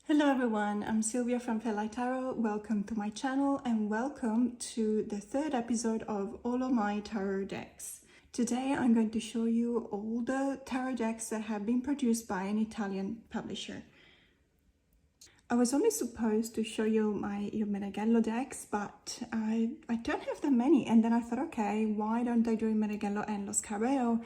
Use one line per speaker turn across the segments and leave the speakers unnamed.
Hello everyone, I'm Sylvia from Fairlight Tarot. Welcome to my channel and welcome to the third episode of all of my tarot decks. Today I'm going to show you all the tarot decks that have been produced by an Italian publisher. I was only supposed to show you my Meneghello decks, but I don't have that many, and then I thought, okay, why don't I do Meneghello and Lo Scarabeo?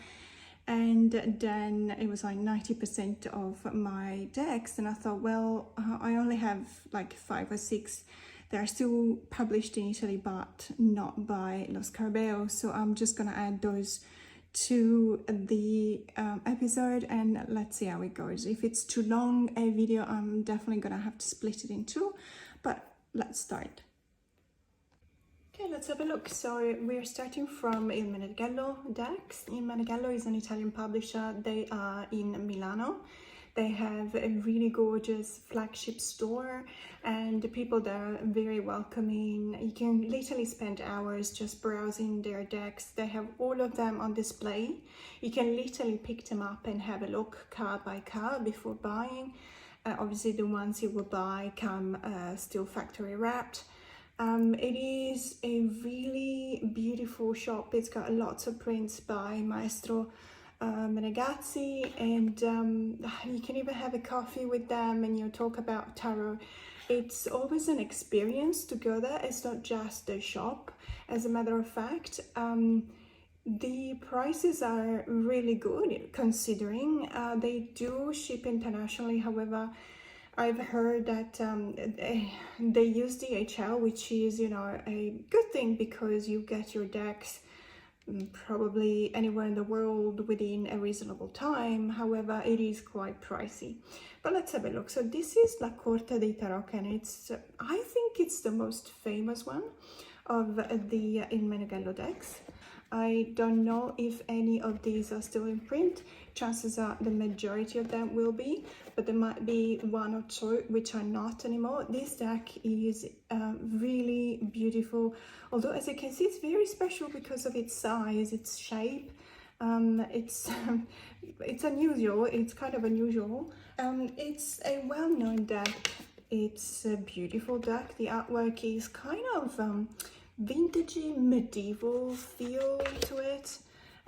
And then it was like 90% of my decks, and I thought, well, I only have like 5 or 6 that are still published in Italy but not by Lo Scarabeo, so I'm just gonna add those to the episode and let's see how it goes. If it's too long a video, I'm definitely gonna have to split it in two, but let's start. Okay, let's have a look. So we're starting from Il Meneghello decks. Il Meneghello is an Italian publisher. They are in Milano. They have a really gorgeous flagship store and the people there are very welcoming. You can literally spend hours just browsing their decks. They have all of them on display. You can literally pick them up and have a look card by card before buying. Obviously the ones you will buy come still factory wrapped. It is a really beautiful shop. It's got lots of prints by Maestro Menegazzi, and you can even have a coffee with them and you talk about tarot. It's always an experience to go there. It's not just a shop. As a matter of fact, the prices are really good considering they do ship internationally. However, I've heard that they use DHL, which is, you know, a good thing because you get your decks probably anywhere in the world within a reasonable time. However, it is quite pricey. But let's have a look. So this is La Corte dei Tarot, and it's, I think it's the most famous one of the Il Meneghello decks. I don't know if any of these are still in print. Chances are the majority of them will be, but there might be one or two which are not anymore. This deck is really beautiful, although as you can see it's very special because of its size, its shape. It's unusual, it's kind of unusual. It's a well-known deck. It's a beautiful deck. The artwork is kind of vintagey medieval feel to it.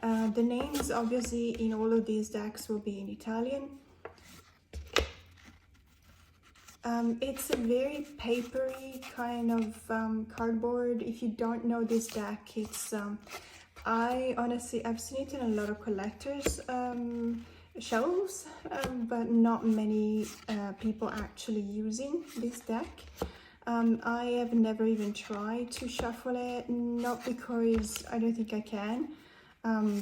The names obviously in all of these decks will be in Italian. It's a very papery kind of cardboard. If you don't know this deck, it's I've seen it in a lot of collectors shelves, but not many people actually using this deck. I have never even tried to shuffle it, not because I don't think I can,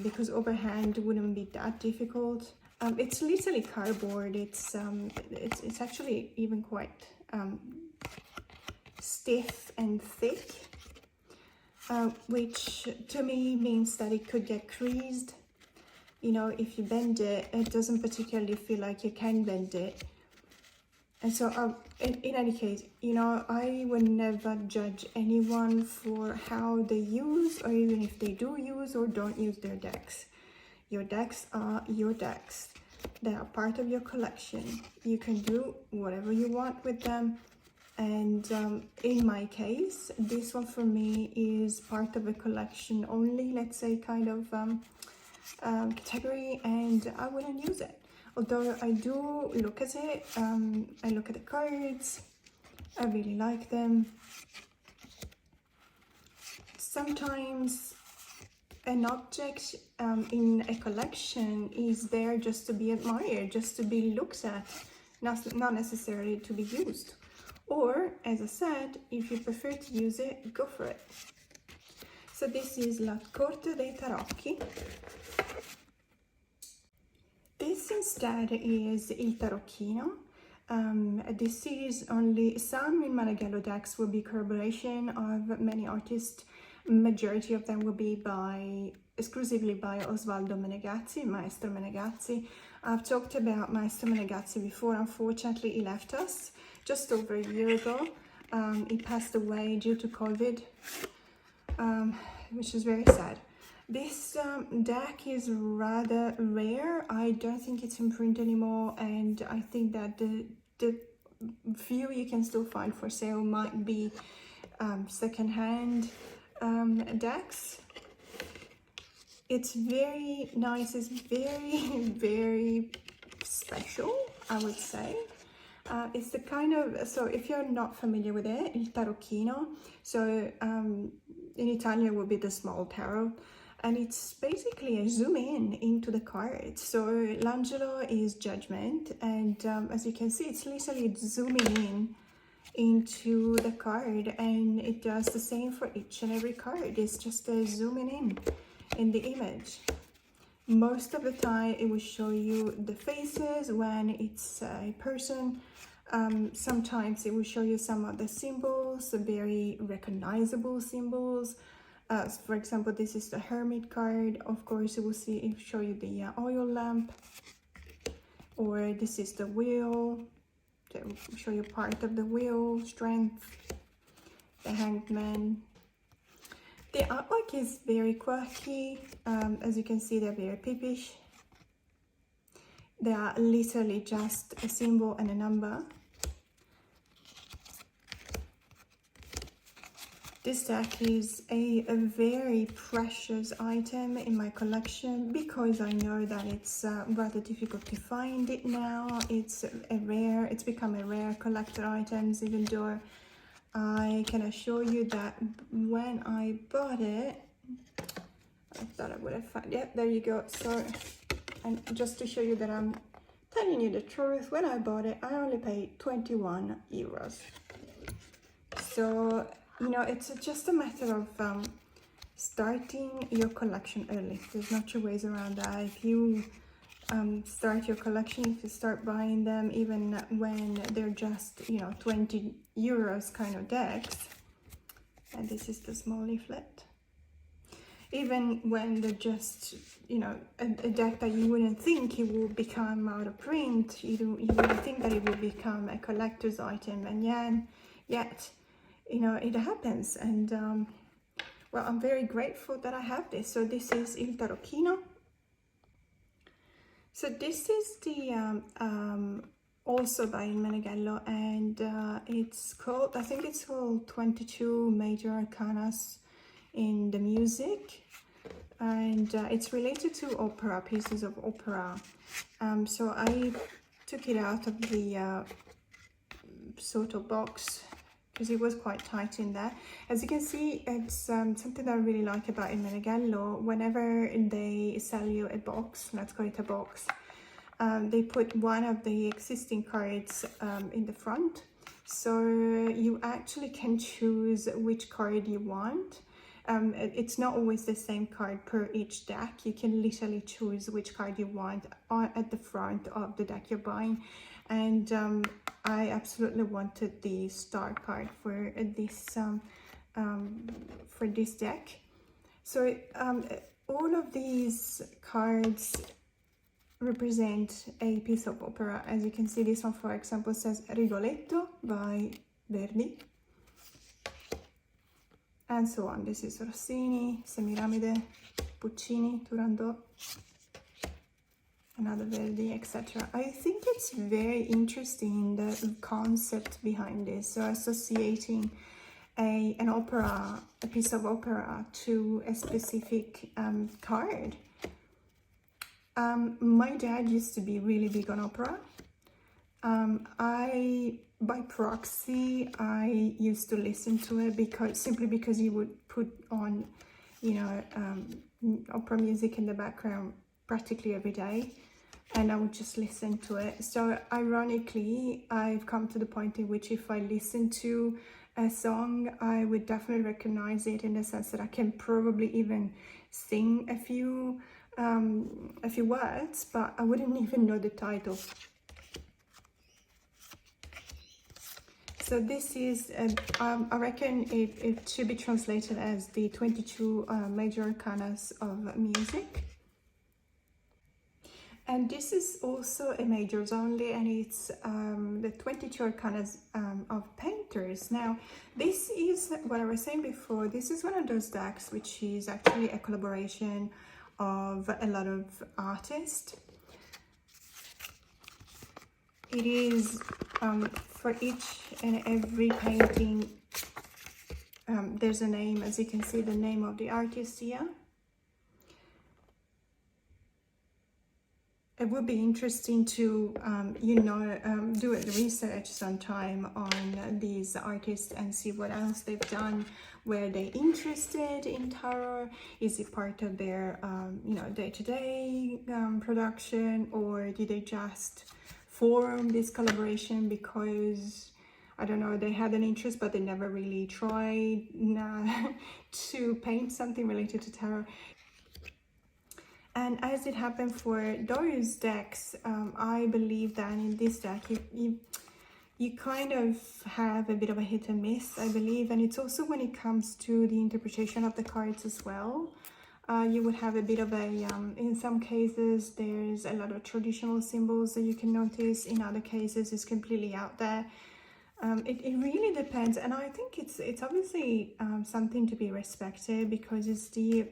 because overhand wouldn't be that difficult. It's literally cardboard. It's actually even quite stiff and thick, which to me means that it could get creased. You know, if you bend it, it doesn't particularly feel like you can bend it. And so in any case, you know, I would never judge anyone for how they use, or even if they do use or don't use their decks. Your decks are your decks. They are part of your collection. You can do whatever you want with them. And in my case, this one for me is part of a collection only, let's say, kind of category, and I wouldn't use it. Although I do look at it, I look at the cards, I really like them. Sometimes an object in a collection is there just to be admired, just to be looked at, not necessarily to be used. Or, as I said, if you prefer to use it, go for it. So this is La Corte dei Tarocchi. This instead is Il Tarocchino. This is only some in Meneghello decks will be corroboration of many artists. Majority of them will be exclusively by Osvaldo Menegazzi, Maestro Menegazzi. I've talked about Maestro Menegazzi before. Unfortunately, he left us just over a year ago. He passed away due to COVID, which is very sad. This deck is rather rare. I don't think it's in print anymore, and I think that the few you can still find for sale might be second-hand decks. It's very nice. It's very special, I would say. It's the kind of, so if you're not familiar with it, il tarocchino, so in Italian would be the small tarot, and it's basically a zoom in into the cards. So l'angelo is judgment, and as you can see, it's literally zooming in into the card, and it does the same for each and every card. It's just zooming in the image. Most of the time it will show you the faces when it's a person. Sometimes it will show you some of the symbols, the very recognizable symbols. For example, this is the Hermit card. Of course, it will show you the oil lamp, or this is the wheel. It will show you part of the wheel, strength, the Hanged Man. The artwork is very quirky. As you can see, they're very peepish. They are literally just a symbol and a number. This deck is a very precious item in my collection because I know that it's rather difficult to find it now. It's become a rare collector item, even though I can assure you that when I bought it, I thought I would have found, yeah, there you go. So, and just to show you that I'm telling you the truth, when I bought it, I only paid 21 euros. So, you know, it's just a matter of starting your collection early. There's no two ways around that. If you start your collection, if you start buying them even when they're just, you know, 20 euros kind of decks, and this is the small leaflet, even when they're just, you know, a deck that you wouldn't think it will become out of print, you wouldn't think that it will become a collector's item, and yet you know, it happens. And well, I'm very grateful that I have this. So this is il tarocchino. So this is the also by Meneghello, and it's called, I think it's called 22 Major Arcanas in the Music, and it's related to opera, pieces of opera. So I took it out of the sort of box because it was quite tight in there. As you can see, it's something that I really like about Meneghello. Whenever they sell you a box, let's call it a box, they put one of the existing cards in the front, so you actually can choose which card you want. It's not always the same card per each deck. You can literally choose which card you want at the front of the deck you're buying, and I absolutely wanted the star card for this deck. So all of these cards represent a piece of opera. As you can see, this one, for example, says Rigoletto by Verdi, and so on. This is Rossini, Semiramide, Puccini, Turandot, another Verdi, etc. I think it's very interesting, the concept behind this. So associating an opera, a piece of opera, to a specific card. My dad used to be really big on opera. By proxy, I used to listen to it simply because he would put on, you know, opera music in the background practically every day, and I would just listen to it. So ironically, I've come to the point in which if I listen to a song, I would definitely recognize it, in the sense that I can probably even sing a few words, but I wouldn't even know the title. So this is, I reckon it should be translated as the 22 Major Arcanas of Music. And this is also a majors only, and it's the 22 Arcanas of Painters. Now, this is what I was saying before. This is one of those decks which is actually a collaboration of a lot of artists. It is For each and every painting, there's a name, as you can see, the name of the artist here. It would be interesting to, do a research sometime on these artists and see what else they've done. Were they interested in tarot? Is it part of their, day-to-day production, or did they just form this collaboration because, I don't know, they had an interest but they never really tried to paint something related to tarot? And as it happened for those decks, I believe that in this deck you kind of have a bit of a hit and miss, I believe. And it's also when it comes to the interpretation of the cards as well. You would have a bit of a, in some cases there's a lot of traditional symbols that you can notice. In other cases it's completely out there. It really depends, and I think it's obviously something to be respected, because it's the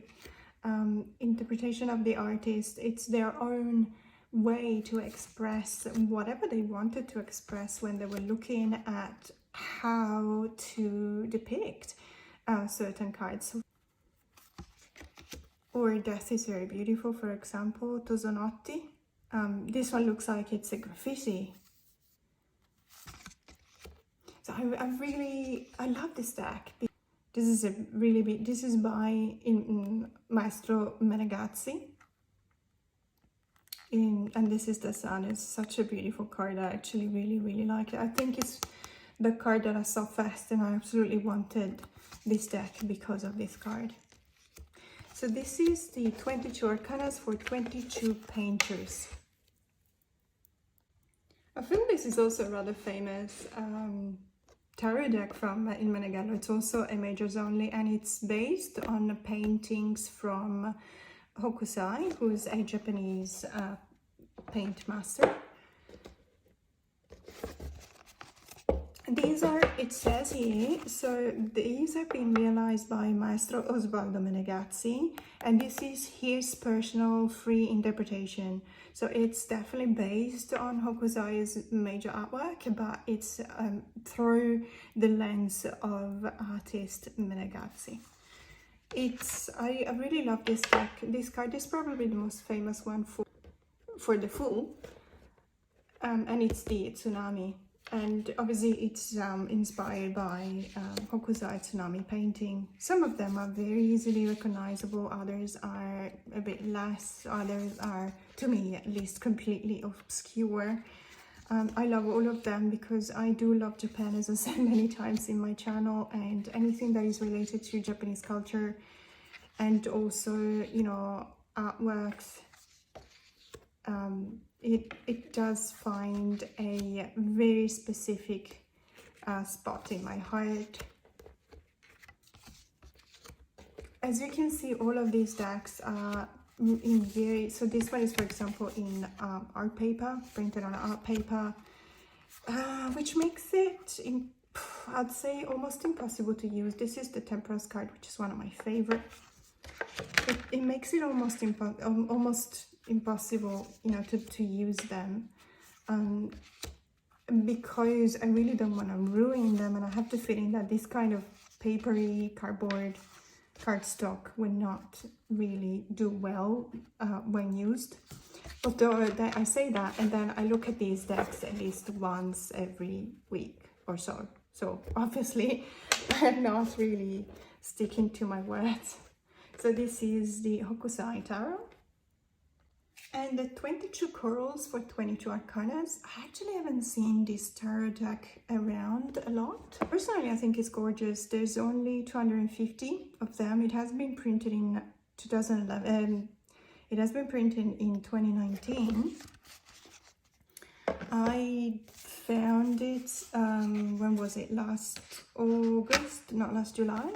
interpretation of the artist. It's their own way to express whatever they wanted to express when they were looking at how to depict certain cards. Or Death is Very Beautiful, for example, Tosonotti. This one looks like it's a graffiti. So I love this deck. This is a really big, this is by Maestro Meneghello. And this is the Sun. It's such a beautiful card. I actually really like it. I think it's the card that I saw first, and I absolutely wanted this deck because of this card. So this is the 22 Arcanas for 22 painters. I think this is also a rather famous tarot deck from in Meneghello. It's also a majors only, and it's based on paintings from Hokusai, who's a Japanese paint master. These are, it says here, so these have been realized by Maestro Osvaldo Meneghello, and this is his personal free interpretation. So it's definitely based on Hokusai's major artwork, but it's through the lens of artist Meneghello. I really love this deck. This card is probably the most famous one for the Fool, and it's the Tsunami. And obviously it's inspired by Hokusai Tsunami painting. Some of them are very easily recognizable, others are a bit less, others are, to me at least, completely obscure. I love all of them because I do love Japan, as I said many times in my channel, and anything that is related to Japanese culture, and also, you know, artworks. It does find a very specific spot in my heart. As you can see, all of these decks are in very, so this one is, for example, in art paper, printed on art paper, which makes it, I'd say, almost impossible to use. This is the Temperance card, which is one of my favorite. It makes it almost impossible, you know, to use them, because I really don't want to ruin them, and I have the feeling that this kind of papery cardboard cardstock will not really do well when used. Although I say that, and then I look at these decks at least once every week or so. So obviously I'm not really sticking to my words. So this is the Hokusai Tarot. And the 22 corals for 22 arcanas. I actually haven't seen this tarot deck around a lot. Personally, I think it's gorgeous. There's only 250 of them. It has been printed in 2011. It has been printed in 2019. I found it, when was it? Last August, not last July.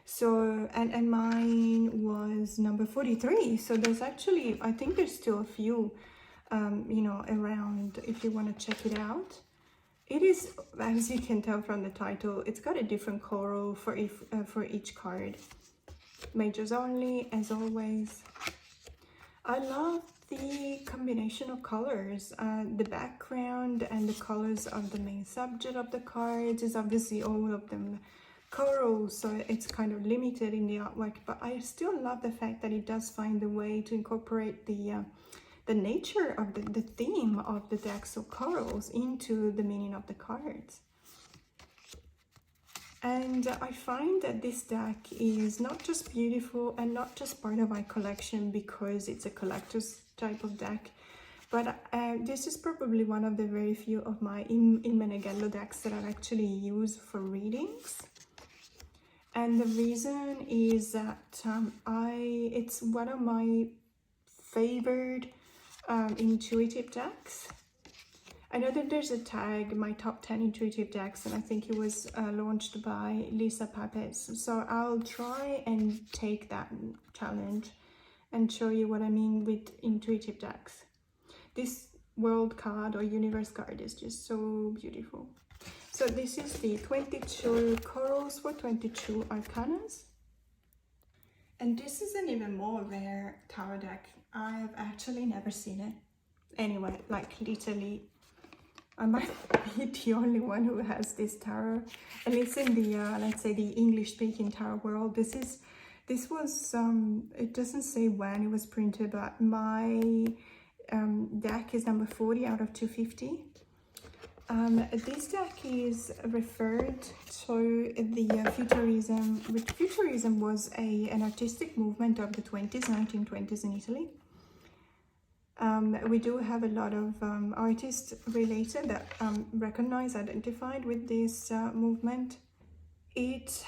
So, and mine was number 43. So there's actually, I think there's still a few, you know, around if you want to check it out. It is, as you can tell from the title, it's got a different coral for each card. Majors only, as always. I love the combination of colors. The background and the colors of the main subject of the cards is obviously all of them corals, so it's kind of limited in the artwork, but I still love the fact that it does find a way to incorporate the nature of the theme of the deck, so corals, into the meaning of the cards. And I find that this deck is not just beautiful and not just part of my collection because it's a collector's type of deck, but this is probably one of the very few of my in Meneghello decks that I actually use for readings. And the reason is that it's one of my favorite intuitive decks. I know that there's a tag, my top 10 intuitive decks, and I think it was launched by Lisa Papez. So I'll try and take that challenge and show you what I mean with intuitive decks. This world card or universe card is just so beautiful. So this is the 22 corals for 22 arcanas. And this is an even more rare tarot deck. I've actually never seen it anywhere, like literally. I might be the only one who has this tarot, at least in the, let's say, the English-speaking tarot world. This was, it doesn't say when it was printed, but my deck is number 40 out of 250. This deck is referred to the futurism, which futurism was an artistic movement of the 1920s in Italy. We do have a lot of artists related that identified with this movement. It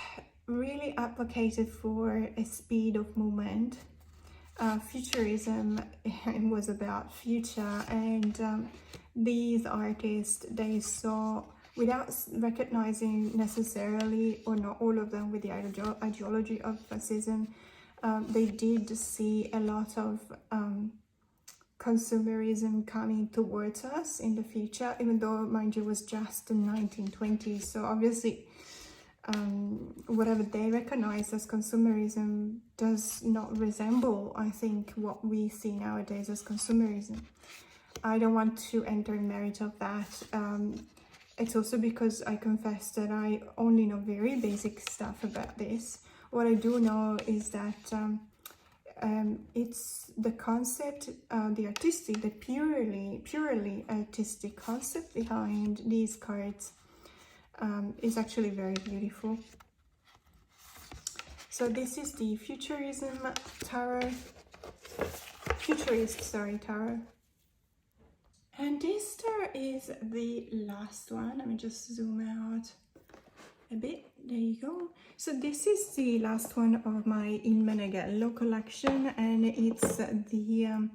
really advocated for a speed of movement. Futurism was about future, and these artists, they saw, without recognizing necessarily, or not all of them, with the ideology of fascism, they did see a lot of consumerism coming towards us in the future, even though, mind you, it was just the 1920s. So obviously, whatever they recognize as consumerism does not resemble, I think, what we see nowadays as consumerism. I don't want to enter in merit of that. It's also because I confess that I only know very basic stuff about this. What I do know is that it's the concept, the artistic, the purely artistic concept behind these cards is actually very beautiful. So this is the futurist tarot. And this tarot is the last one. Let me just zoom out a bit. There you go. So this is the last one of my in Meneghello collection, and it's the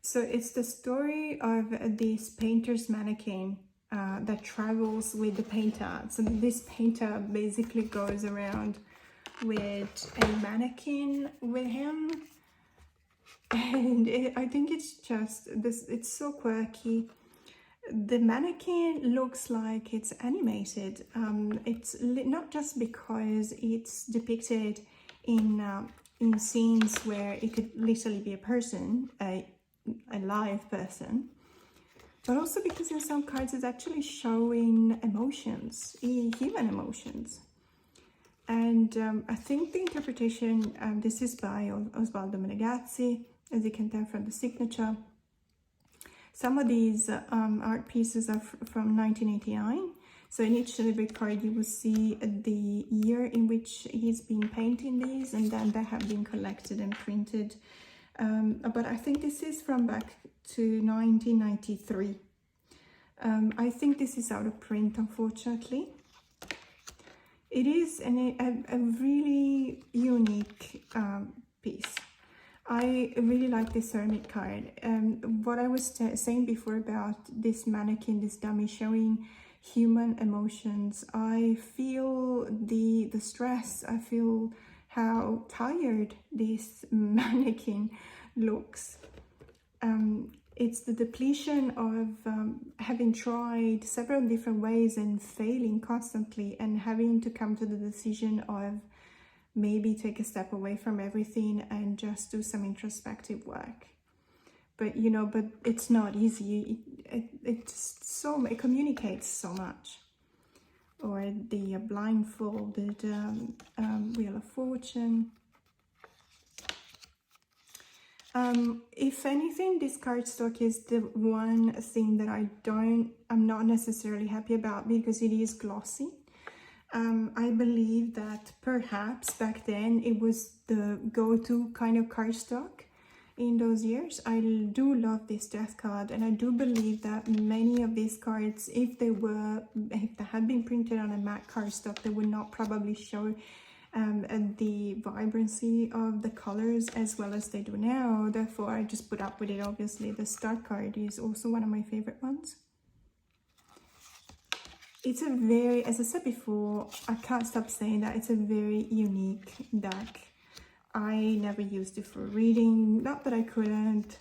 so it's the story of this painter's mannequin that travels with the painter. So this painter basically goes around with a mannequin with him, and I think it's just this, it's so quirky. The mannequin looks like it's animated. It's not just because it's depicted in scenes where it could literally be a person, a live person, but also because in some cards it's actually showing emotions, human emotions. And I think the interpretation, this is by Osvaldo Menegazzi, as you can tell from the signature. Some of these art pieces are from 1989. So in each delivery card you will see the year in which he's been painting these, and then they have been collected and printed. But I think this is from back to 1993. I think this is out of print, unfortunately. It is a really unique piece. I really like this hermit card. What I was saying before about this mannequin, this dummy showing human emotions, I feel the stress, I feel how tired this mannequin looks. It's the depletion of having tried several different ways and failing constantly, and having to come to the decision of maybe take a step away from everything and just do some introspective work. but you know, but it's not easy. It communicates so much. Or the blindfolded Wheel of Fortune. If anything, this cardstock is the one thing that I'm not necessarily happy about, because it is glossy. I believe that perhaps back then it was the go-to kind of cardstock in those years. I do love this death card, and I do believe that many of these cards, if they had been printed on a matte cardstock, they would not probably show the vibrancy of the colors as well as they do now. Therefore, I just put up with it. Obviously, the start card is also one of my favorite ones. It's a very, as I said before, I can't stop saying that it's a very unique deck. I never used it for reading, not that I couldn't.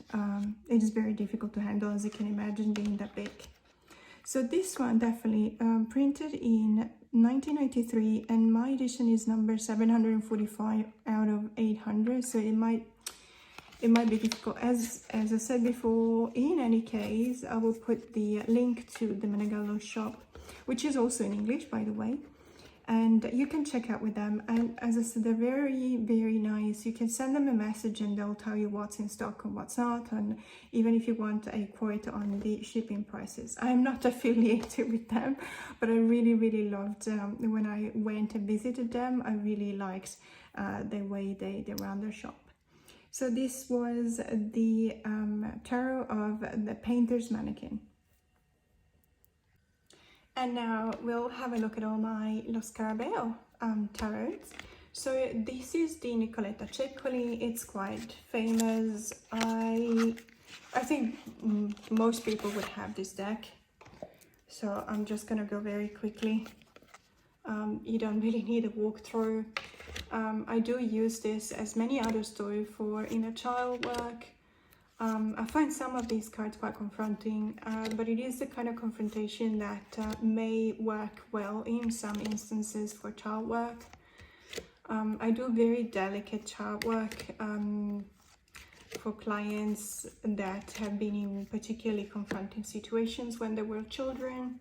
It is very difficult to handle, as you can imagine, being that big. So this one definitely printed in 1993, and my edition is number 745 out of 800. So it might be difficult. As I said before, in any case, I will put the link to the Meneghello shop, which is also in English, by the way, and you can check out with them. And as I said, they're very, very nice. You can send them a message and they'll tell you what's in stock and what's not, and even if you want a quote on the shipping prices. I'm not affiliated with them, but I really, really loved when I went and visited them. I really liked the way they run their shop. So this was the tarot of the Painter's Mannequin. And now we'll have a look at all my Lo Scarabeo tarots. So this is the Nicoletta Ceccoli. It's quite famous. I think most people would have this deck. So I'm just gonna go very quickly. You don't really need a walkthrough. I do use this, as many others do, for inner child work. I find some of these cards quite confronting, but it is the kind of confrontation that may work well in some instances for child work. I do very delicate child work for clients that have been in particularly confronting situations when they were children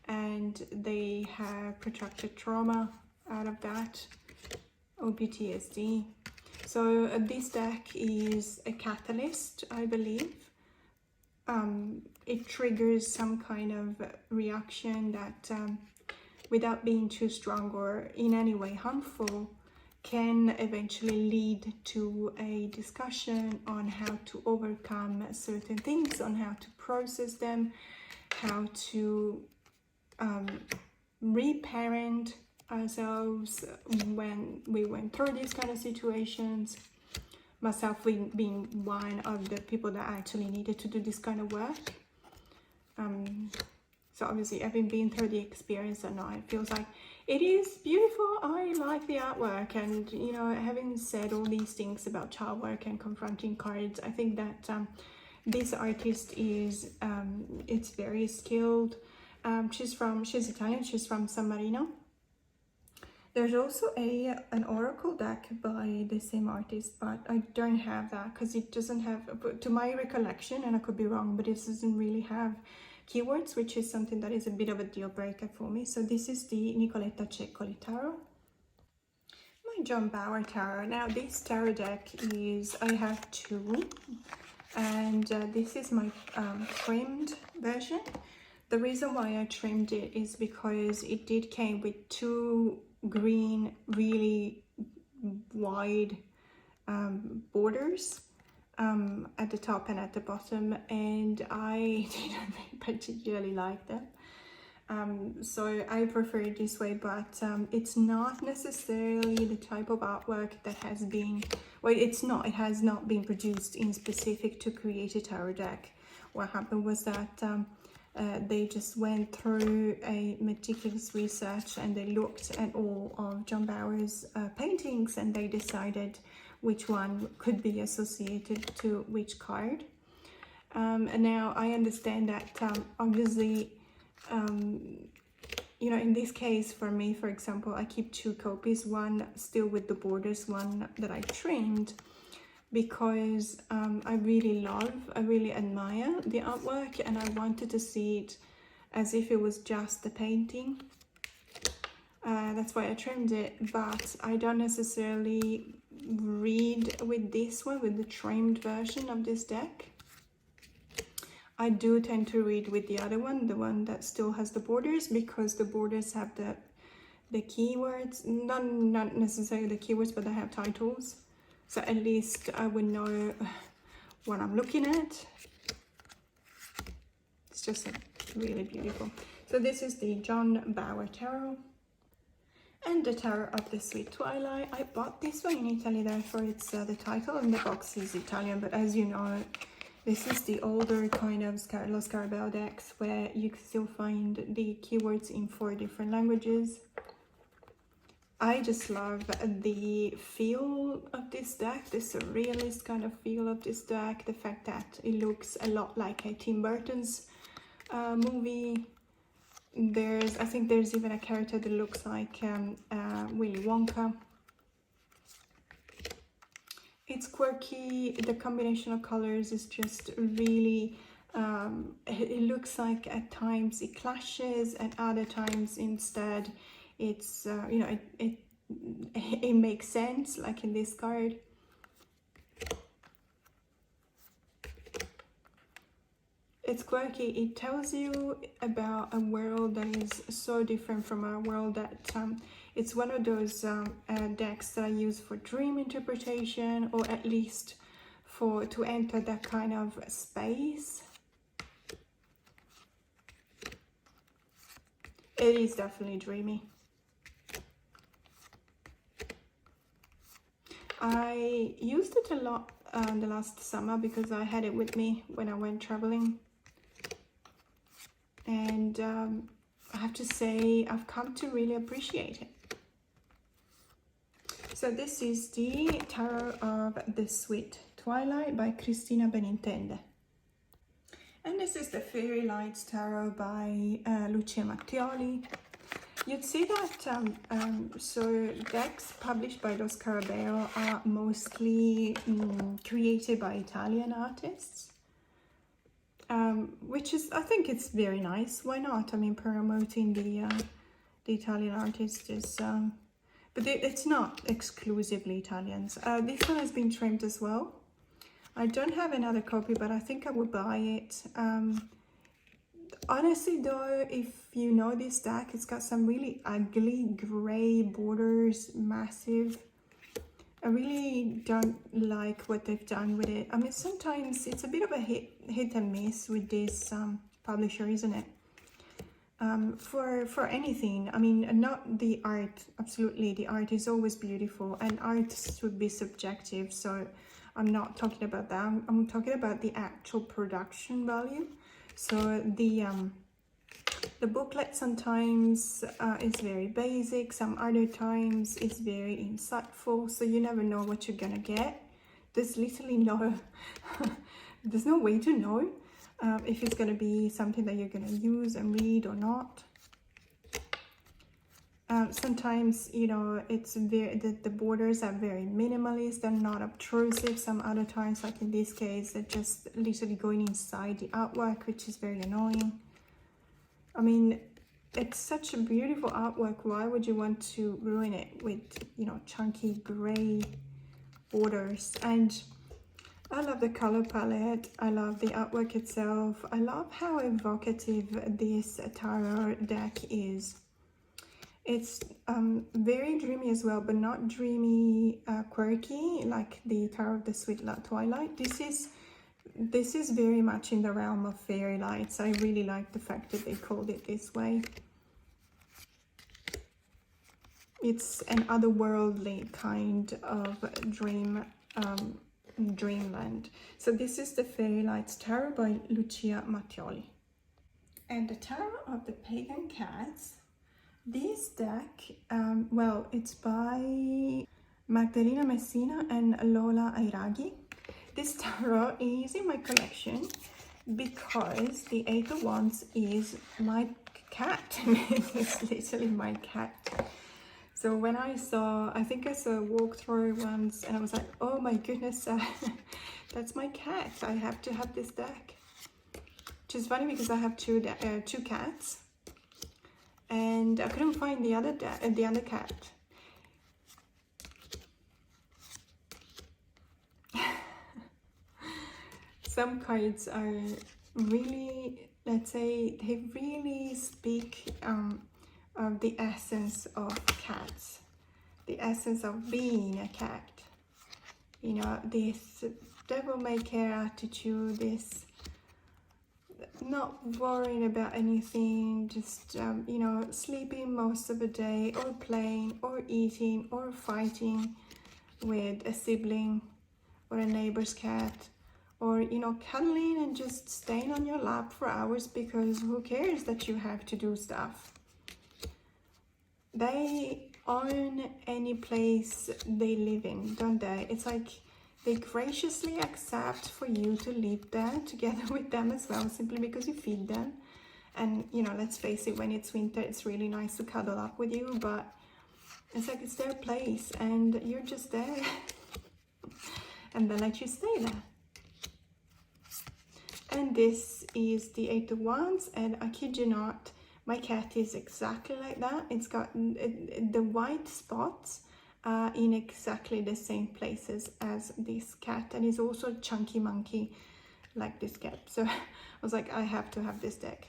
and they have protracted trauma out of that, or PTSD. So this deck is a catalyst, I believe. It triggers some kind of reaction that, without being too strong or in any way harmful, can eventually lead to a discussion on how to overcome certain things, on how to process them, how to reparent ourselves when we went through these kind of situations. Myself being one of the people that actually needed to do this kind of work. So obviously, having been through the experience or not, it feels like it is beautiful. I like the artwork, and you know, having said all these things about child work and confronting cards, I think that this artist is it's very skilled. She's Italian. She's from San Marino. There's also an oracle deck by the same artist, but I don't have that because it doesn't have, to my recollection, and I could be wrong, but it doesn't really have keywords, which is something that is a bit of a deal breaker for me. So this is the Nicoletta Ceccoli tarot. My John Bauer tarot. Now this tarot deck is, I have two, and this is my trimmed version. The reason why I trimmed it is because it did came with two green, really wide borders at the top and at the bottom, and I didn't particularly like them. So I prefer it this way, but it's not necessarily the type of artwork that has been, well, it has not been produced in specific to create a tarot deck. What happened was that they just went through a meticulous research and they looked at all of John Bauer's paintings, and they decided which one could be associated to which card. And now I understand that obviously, you know, in this case for me, for example, I keep two copies, one still with the borders, one that I trimmed. because I really admire the artwork, and I wanted to see it as if it was just the painting. That's why I trimmed it, but I don't necessarily read with this one, with the trimmed version of this deck. I do tend to read with the other one, the one that still has the borders, because the borders have the keywords, not necessarily the keywords, but they have titles. So at least I would know what I'm looking at. It's just really beautiful. So this is the John Bauer Tarot. And the Tarot of the Sweet Twilight. I bought this one in Italy, therefore it's the title and the box is Italian, but as you know, this is the older kind of Scarabeo decks where you can still find the keywords in 4 different languages. I just love the feel of this deck, the surrealist kind of feel of this deck, the fact that it looks a lot like a Tim Burton's movie. I think there's even a character that looks like Willy Wonka. It's quirky, the combination of colors is just really, it looks like at times it clashes, at other times instead it's, you know, it makes sense, like in this card. It's quirky. It tells you about a world that is so different from our world that it's one of those decks that I use for dream interpretation, or at least to enter that kind of space. It is definitely dreamy. I used it a lot the last summer because I had it with me when I went traveling. And I have to say, I've come to really appreciate it. So this is the Tarot of the Sweet Twilight by Cristina Benintende. And this is the Fairy Lights Tarot by Lucia Mattioli. You'd see that, so decks published by Lo Scarabeo are mostly created by Italian artists. Which is, I think it's very nice. Why not? I mean, promoting the Italian artists is, but it's not exclusively Italians. This one has been trimmed as well. I don't have another copy, but I think I would buy it. Honestly though, if you know this deck, it's got some really ugly gray borders, massive. I really don't like what they've done with it. I mean, sometimes it's a bit of a hit and miss with this publisher, isn't it? For anything. I mean, not the art. Absolutely, the art is always beautiful, and art should be subjective. So I'm not talking about that. I'm talking about the actual production value. So the booklet sometimes is very basic, some other times it's very insightful, so you never know what you're gonna get. There's literally no, there's no way to know if it's gonna be something that you're gonna use and read or not. Sometimes, you know, it's very, the borders are very minimalist, they're not obtrusive. Some other times, like in this case, they're just literally going inside the artwork, which is very annoying. I mean, it's such a beautiful artwork. Why would you want to ruin it with, you know, chunky gray borders? And I love the color palette. I love the artwork itself. I love how evocative this tarot deck is. It's very dreamy as well, but not dreamy quirky like the Tarot of the Sweet Twilight. This is very much in the realm of fairy lights. I really like the fact that they called it this way. It's an otherworldly kind of dreamland. So this is the Fairy Lights Tarot by Lucia Mattioli. And the Tarot of the Pagan Cats. This deck, well, it's by Magdalena Messina and Lola Airaghi. This tarot is in my collection because the Eight of Wands is my cat. It's literally my cat. So when I saw, I think I saw a walkthrough once, and I was like, oh my goodness, that's my cat. I have to have this deck. Which is funny because I have two cats, and I couldn't find the other cat. Some cards are really, let's say, they really speak of the essence of cats, the essence of being a cat. You know, this devil-may-care attitude, this not worrying about anything, just, you know, sleeping most of the day, or playing, or eating, or fighting with a sibling or a neighbor's cat. Or, you know, cuddling and just staying on your lap for hours because who cares that you have to do stuff. They own any place they live in, don't they? It's like they graciously accept for you to live there together with them as well, simply because you feed them. And, you know, let's face it, when it's winter, it's really nice to cuddle up with you, but it's like it's their place and you're just there. And they let you stay there. And this is the Eight of Wands, and I kid you not, my cat is exactly like that. It's got the white spots in exactly the same places as this cat, and he's also a chunky monkey like this cat. So I was like, I have to have this deck.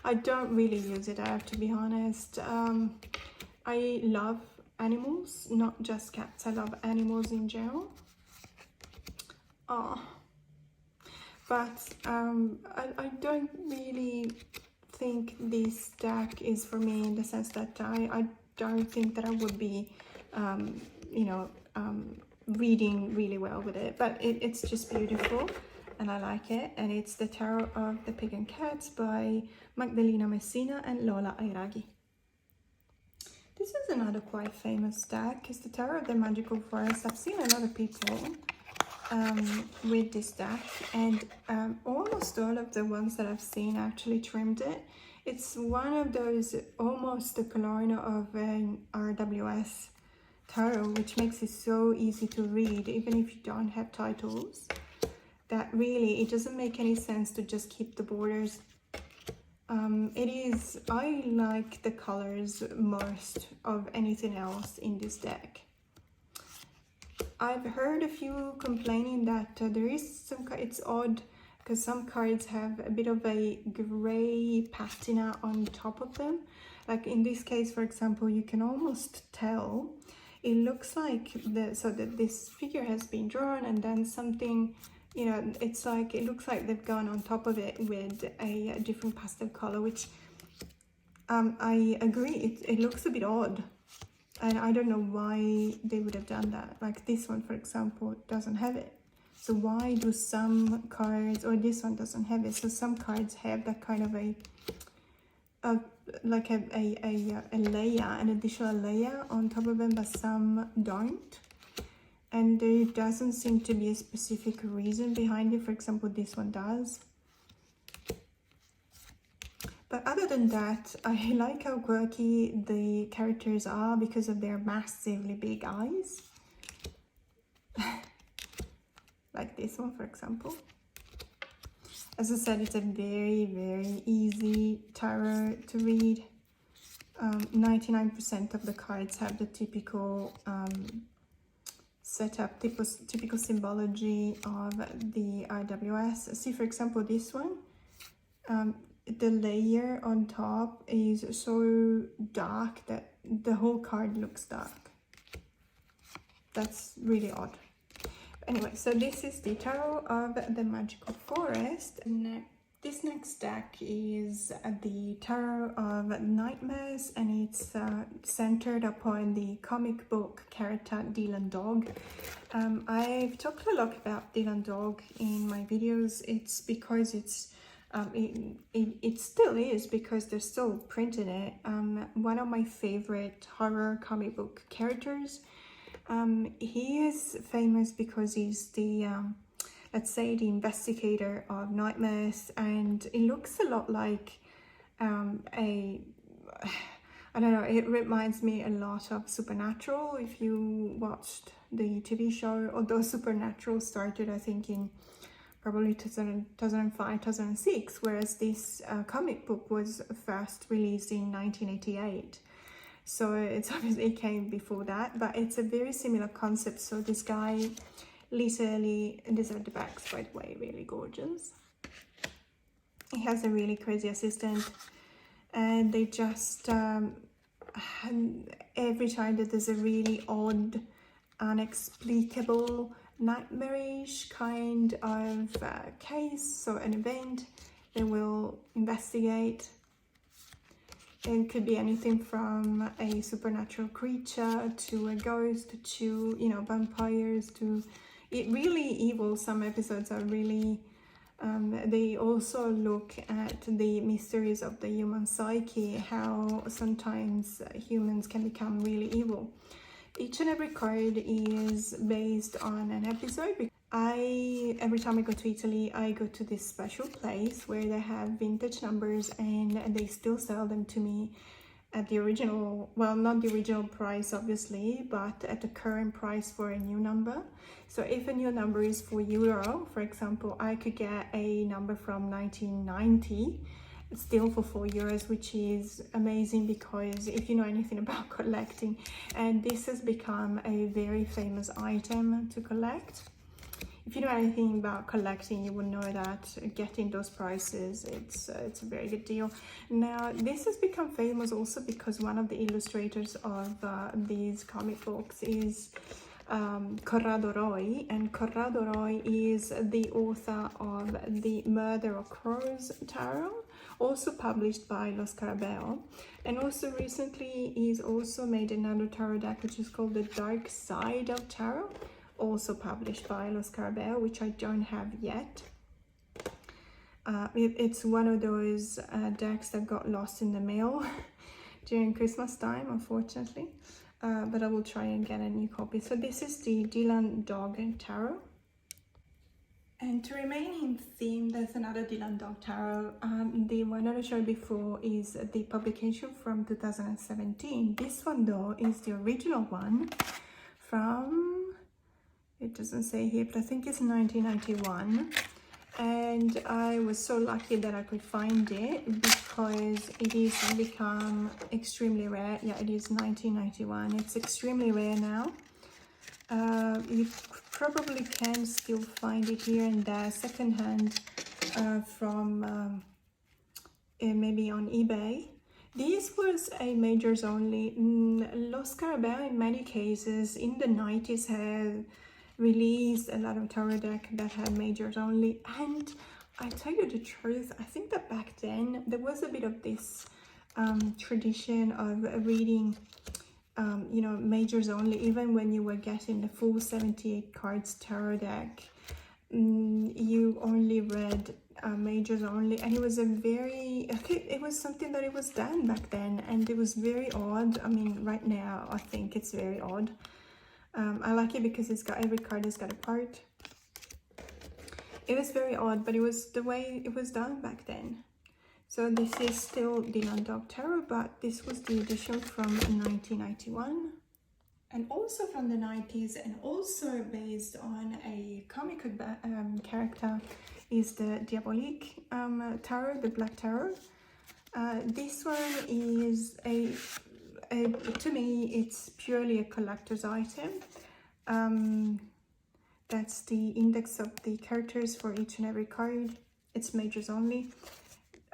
I don't really use it, I have to be honest. I love animals, not just cats. I love animals in general. Oh. But I don't really think this deck is for me, in the sense that I don't think that I would be, you know, reading really well with it. But it's just beautiful and I like it. And it's the Tarot of the Pagan Cats by Magdalena Messina and Lola Airaghi. This is another quite famous deck. It's the Tarot of the Magical Forest. I've seen a lot of people with this deck, and almost all of the ones that I've seen actually trimmed it. It's one of those, almost the clone of an RWS tarot, which makes it so easy to read, even if you don't have titles, that really it doesn't make any sense to just keep the borders. I like the colors most of anything else in this deck. I've heard a few complaining that there is some, it's odd because some cards have a bit of a gray patina on top of them. Like in this case, for example, you can almost tell, it looks like this figure has been drawn and then something, you know, it's like, it looks like they've gone on top of it with a different pastel color, which I agree, it looks a bit odd. And I don't know why they would have done that. Like this one, for example, doesn't have it. So why do some cards, or this one doesn't have it? So some cards have that kind of a layer, an additional layer on top of them, but some don't. And there doesn't seem to be a specific reason behind it. For example, this one does. But other than that, I like how quirky the characters are because of their massively big eyes. Like this one, for example. As I said, it's a very, very easy tarot to read. 99% of the cards have the typical setup, typical symbology of the RWS. See, for example, this one. The layer on top is so dark that the whole card looks dark. That's really odd. Anyway, so this is the Tarot of the Magical Forest. This next deck is the Tarot of Nightmares, and it's centered upon the comic book character Dylan Dog. I've talked a lot about Dylan Dog in my videos. It's because it's it still is, because they're still printing it. One of my favorite horror comic book characters. He is famous because he's the let's say the investigator of nightmares, and it looks a lot like I don't know, it reminds me a lot of Supernatural, if you watched the TV show, although Supernatural started, I think, in probably 2005, 2006, whereas this comic book was first released in 1988. So it's obviously, it came before that, but it's a very similar concept. So this guy, literally, these are the backs, by the way, really gorgeous. He has a really crazy assistant, and they just, every time that there's a really odd, unexplicable, nightmarish kind of case or an event, they will investigate. It could be anything from a supernatural creature to a ghost to, you know, vampires to really evil. Some episodes are really, they also look at the mysteries of the human psyche, how sometimes humans can become really evil. Each and every card is based on an episode. Every time I go to Italy, I go to this special place where they have vintage numbers, and they still sell them to me at the original, well, not the original price obviously, but at the current price for a new number. So if a new number is €4, for example, I could get a number from 1990 still for €4, which is amazing, because if you know anything about collecting, and this has become a very famous item to collect. If you know anything about collecting, you will know that getting those prices, it's a very good deal. Now, this has become famous also because one of the illustrators of these comic books is Corrado Roy, and Corrado Roy is the author of the Murder of Crows Tarot, also published by Lo Scarabeo, and also recently he's also made another tarot deck which is called the Dark Side of Tarot, also published by Lo Scarabeo, which I don't have yet. It's one of those decks that got lost in the mail during Christmas time, unfortunately, but I will try and get a new copy. So this is the Dylan Dog Tarot. And to remain in theme, there's another Dylan Dog Tarot. The one that I showed before is the publication from 2017. This one though is the original one from, it doesn't say here, but I think it's 1991. And I was so lucky that I could find it because it is become extremely rare. Yeah, it is 1991. It's extremely rare now. You probably can still find it here and there secondhand from maybe on eBay. This was a majors only. Lo Scarabeo in many cases in the 90s have released a lot of tarot deck that had majors only, and I tell you the truth, I think that back then there was a bit of this tradition of reading you know, majors only, even when you were getting the full 78 cards tarot deck. You only read majors only, and it was a very, it was something that it was done back then, and it was very odd. I mean, right now I think it's very odd. I like it because it's got, every card has got a part. It was very odd, but it was the way it was done back then. So this is still Dylan Dog Tarot, but this was the edition from 1991. And also from the 90s, and also based on a comic character, is the Diabolique Tarot, the Black Tarot. This one is to me, it's purely a collector's item. That's the index of the characters for each and every card. It's majors only.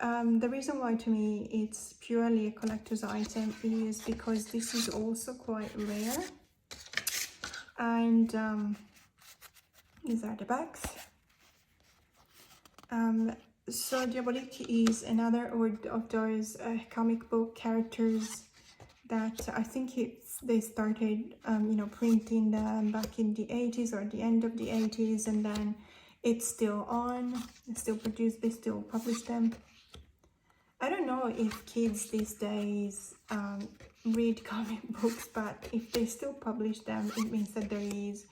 The reason why to me it's purely a collector's item is because this is also quite rare. And these are the backs. So Diabolique is another of those comic book characters that I think they started you know, printing them back in the 80s or the end of the 80s, and then it's still on, it's still produced, they still publish them. I don't know if kids these days read comic books, but if they still publish them, it means that there is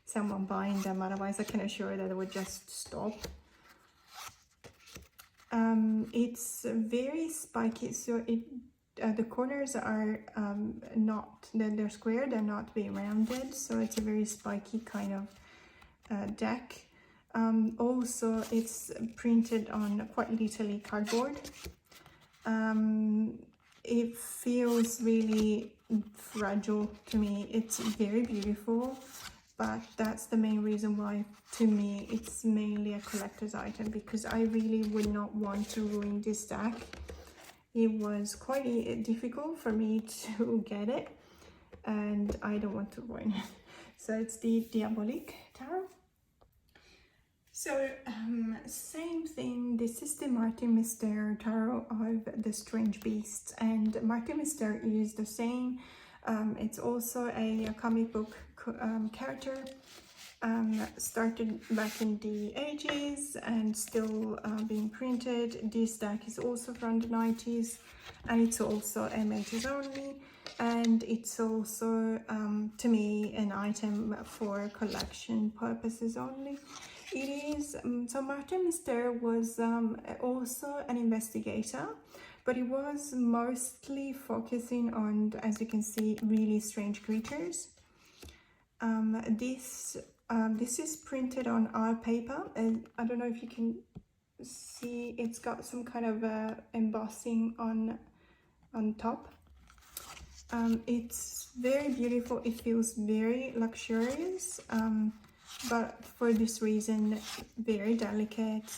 someone buying them. Otherwise, I can assure that it would just stop. It's very spiky, so the corners are not, they're square, they're not very rounded, so it's a very spiky kind of deck. Also, it's printed on quite literally cardboard. It feels really fragile to me. It's very beautiful, but that's the main reason why, to me, it's mainly a collector's item, because I really would not want to ruin this deck. It was quite difficult for me to get it, and I don't want to ruin it. So it's the Diabolique Tarot. So same thing, this is the Martin Mister Tarot of the Strange Beasts, and Martin Mister is the same. It's also a comic book character, started back in the 80s and still being printed. This deck is also from the 90s, and it's also a Mages only, and it's also to me an item for collection purposes only. It is, so Martin Mister was also an investigator, but he was mostly focusing on, as you can see, really strange creatures. This is printed on art paper, and I don't know if you can see, it's got some kind of embossing on top. It's very beautiful. It feels very luxurious, but for this reason, very delicate,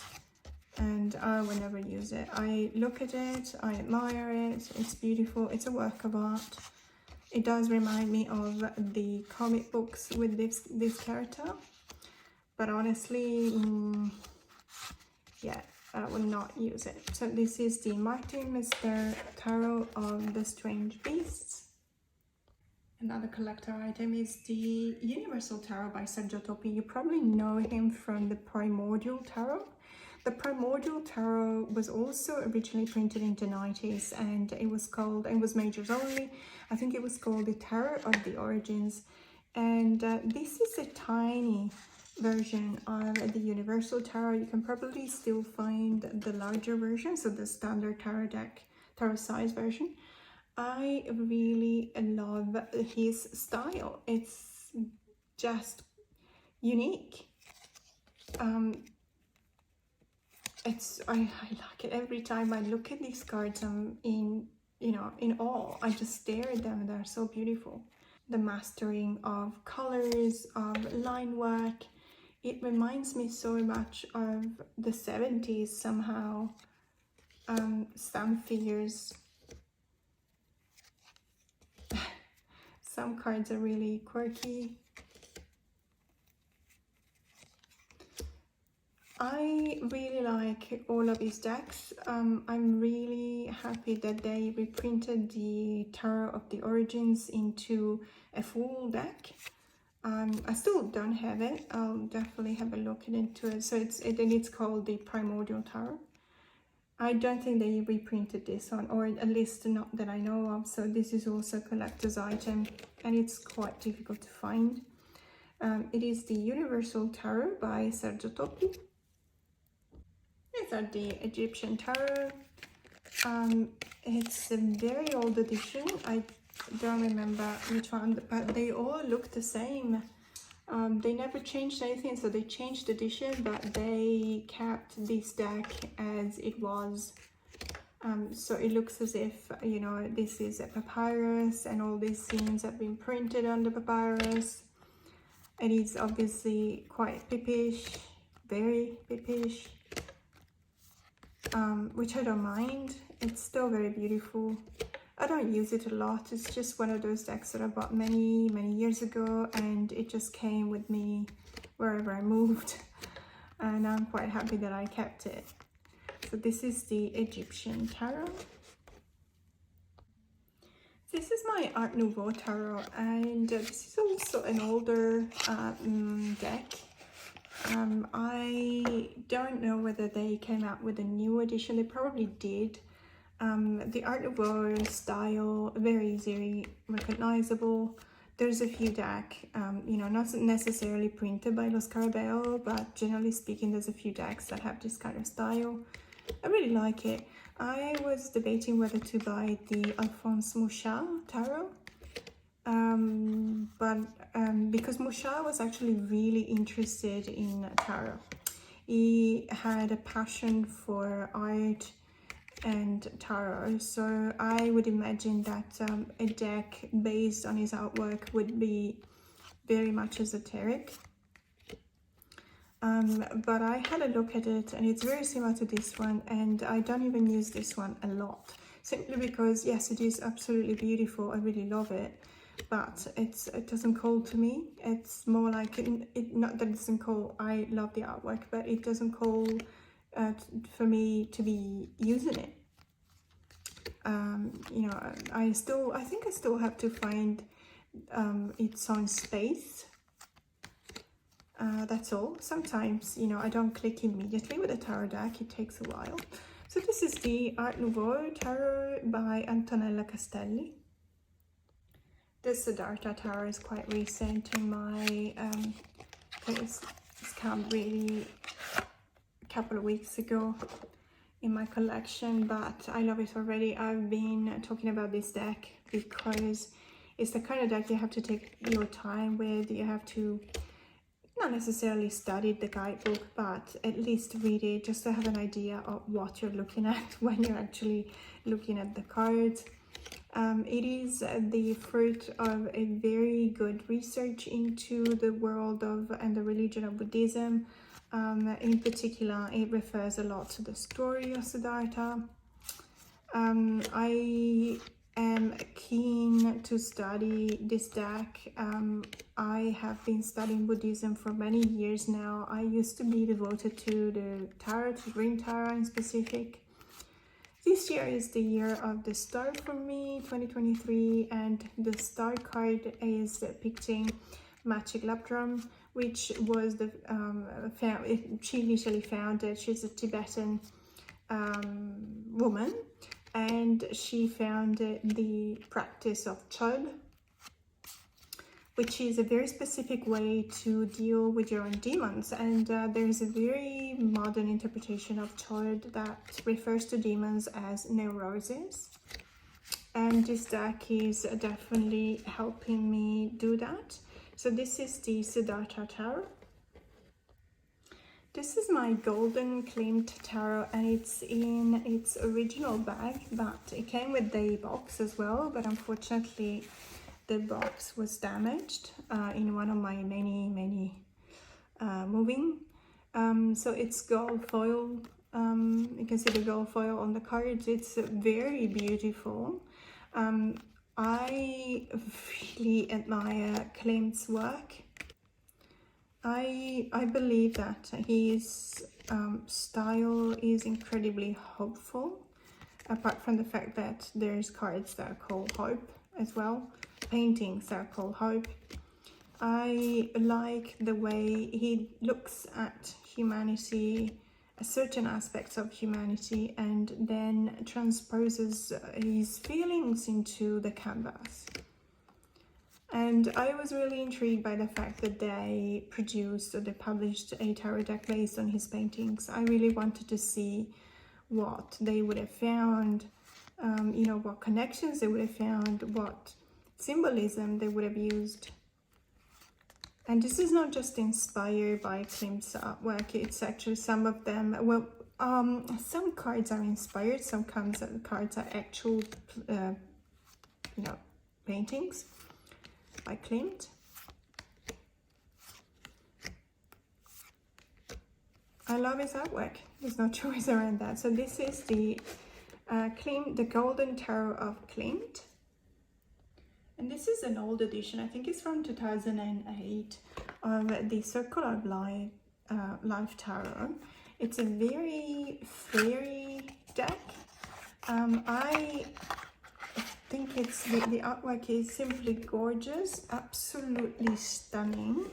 and I will never use it. I look at it, I admire it, it's beautiful, it's a work of art. It does remind me of the comic books with this character, but honestly, yeah, I will not use it. So this is the Martin Mister Tarot of the Strange Beasts. Another collector item is the Universal Tarot by Sergio Topi. You probably know him from the Primordial Tarot. The Primordial Tarot was also originally printed in the 90s, and it was Mages only. I think it was called the Tarot of the Origins. And this is a tiny version of the Universal Tarot. You can probably still find the larger version, so the standard tarot deck, tarot size version. I really love his style. It's just unique. I like it. Every time I look at these cards, I'm in awe. I just stare at them. They're so beautiful. The mastering of colors, of line work. It reminds me so much of the 70s somehow. Some figures. Some cards are really quirky. I really like all of these decks. I'm really happy that they reprinted the Tarot of the Origins into a full deck. I still don't have it. I'll definitely have a look into it. So it's called the Primordial Tarot. I don't think they reprinted this one, or at least not that I know of. So this is also a collector's item, and it's quite difficult to find. It is the Universal Tarot by Sergio Topi. These are the Egyptian Tarot. It's a very old edition. I don't remember which one, but they all look the same. They never changed anything, so they changed the edition, but they kept this deck as it was. So it looks as if, this is a papyrus, and all these scenes have been printed on the papyrus. It is obviously quite pippish, very pippish, which I don't mind. It's still very beautiful. I don't use it a lot. It's just one of those decks that I bought many years ago, and it just came with me wherever I moved, and I'm quite happy that I kept it. So this is the Egyptian Tarot. This is my Art Nouveau Tarot, and this is also an older deck. I don't know whether they came out with a new edition. They probably did. The Art Nouveau style, very easily recognizable. There's a few decks, not necessarily printed by Scarabeo, but generally speaking, there's a few decks that have this kind of style. I really like it. I was debating whether to buy the Alphonse Mouchard tarot, because Mouchard was actually really interested in tarot. He had a passion for art and tarot, so I would imagine that a deck based on his artwork would be very much esoteric. But I had a look at it and it's very similar to this one, and I don't even use this one a lot, simply because yes, it is absolutely beautiful, I really love it, but it doesn't call to me. It's more like not that it doesn't call, I love the artwork, but it doesn't call for me to be using it. You know, I think I still have to find its own space. That's all. Sometimes, you know, I don't click immediately with a tarot deck, it takes a while. So this is the Art Nouveau tarot by Antonella Castelli. This Siddhartha tarot is quite recent in my it's come really a couple of weeks ago in my collection, but I love it already. I've been talking about this deck because it's the kind of deck you have to take your time with. You have to not necessarily study the guidebook, but at least read it just to have an idea of what you're looking at when you're actually looking at the cards. It is the fruit of a very good research into the world of and the religion of Buddhism. In particular, it refers a lot to the story of Siddhartha. I am keen to study this deck. I have been studying Buddhism for many years now. I used to be devoted to the tarot, to green tarot in specific. This year is the year of the star for me, 2023, and the star card is depicting Machi Glapdram, which was the she initially founded. She's a Tibetan woman, and she founded the practice of Chod, which is a very specific way to deal with your own demons. And there's a very modern interpretation of Chod that refers to demons as neuroses. And this deck is definitely helping me do that. So this is the Siddhartha tarot. This is my golden claimed tarot, and it's in its original bag, but it came with the box as well, but unfortunately the box was damaged in one of my many moving. So it's gold foil. You can see the gold foil on the cards. It's very beautiful. I really admire Klimt's work. I believe that his style is incredibly hopeful, apart from the fact that there's cards that are called hope as well, paintings that are called hope. I like the way he looks at humanity, certain aspects of humanity, and then transposes his feelings into the canvas. And I was really intrigued by the fact that they produced or they published a tarot deck based on his paintings. I really wanted to see what they would have found, you know, what connections they would have found, what symbolism they would have used. And this is not just inspired by Klimt's artwork, it's actually some of them, well, some cards are inspired, some cards are actual, you know, paintings by Klimt. I love his artwork, there's no choice around that. So this is the Klimt, the Golden Tarot of Klimt. And this is an old edition, I think it's from 2008, of the Circle of Life Tarot. It's a very fairy deck. I think it's the artwork is simply gorgeous, absolutely stunning.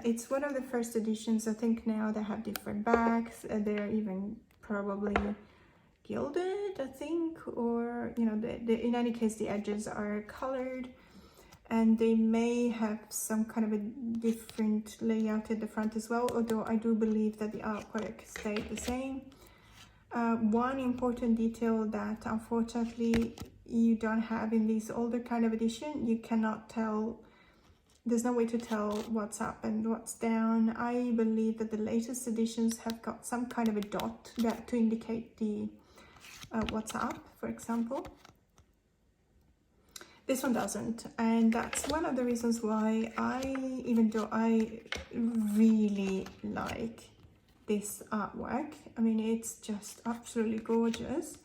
It's one of the first editions. I think now they have different backs. They're even probably gilded, I think, or you know, in any case the edges are colored, and they may have some kind of a different layout at the front as well, although I do believe that the artwork stayed the same. One important detail that unfortunately you don't have in this older kind of edition, you cannot tell, there's no way to tell what's up and what's down. I believe that the latest editions have got some kind of a dot that to indicate the what's up, for example. This one doesn't, and that's one of the reasons why even though I really like this artwork, I mean, it's just absolutely gorgeous,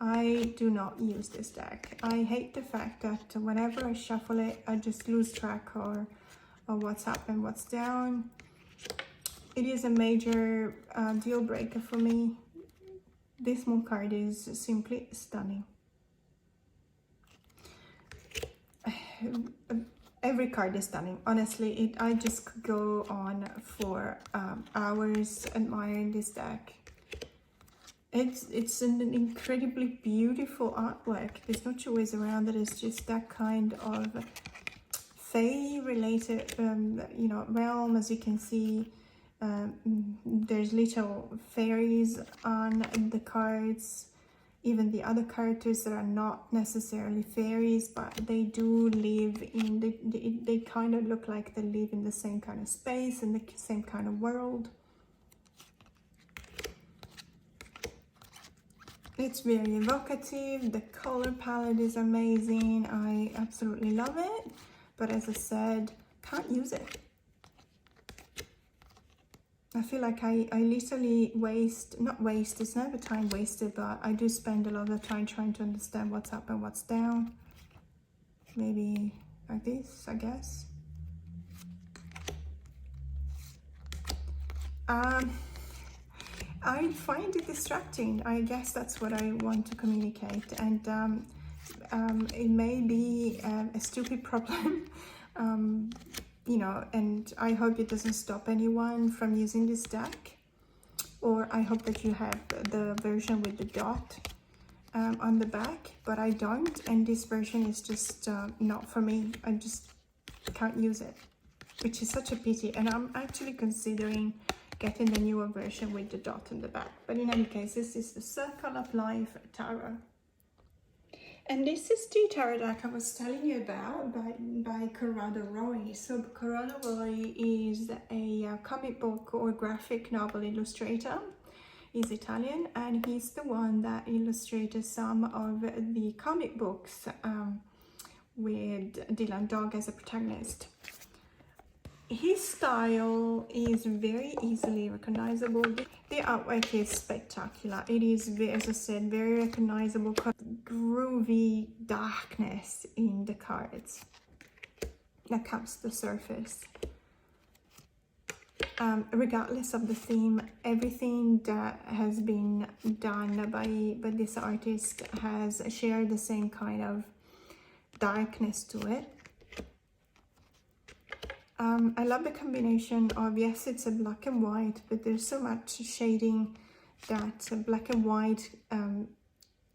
I do not use this deck. I hate the fact that whenever I shuffle it, I just lose track of what's up and what's down. It is a major deal breaker for me. This small card is simply stunning. Every card is stunning, honestly. I just could go on for hours admiring this deck. It's an incredibly beautiful artwork. There's no two ways around it. It's just that kind of fae related you know, realm. As you can see, there's little fairies on the cards. Even the other characters that are not necessarily fairies, but they do live in they kind of look like they live in the same kind of space and the same kind of world. It's very evocative. The color palette is amazing. I absolutely love it, but as I said, can't use it. I feel like I literally not waste, it's never time wasted, but I do spend a lot of time trying to understand what's up and what's down. Maybe like this, I guess. I find it distracting. I guess that's what I want to communicate, and it may be a stupid problem. You know, and I hope it doesn't stop anyone from using this deck, or I hope that you have the version with the dot on the back, but I don't, and this version is just not for me. I just can't use it, which is such a pity, and I'm actually considering getting the newer version with the dot on the back. But in any case, this is the Circle of Life Tarot. And this is the tarot deck I was telling you about by Corrado Roy. So Corrado Roy is a comic book or graphic novel illustrator. He's Italian, and he's the one that illustrated some of the comic books with Dylan Dog as a protagonist. His style is very easily recognizable. The artwork is spectacular. It is, as I said, very recognizable, groovy darkness in the cards that comes to the surface. Regardless of the theme, everything that has been done by this artist has shared the same kind of darkness to it. I love the combination of, yes, it's a black and white, but there's so much shading that black and white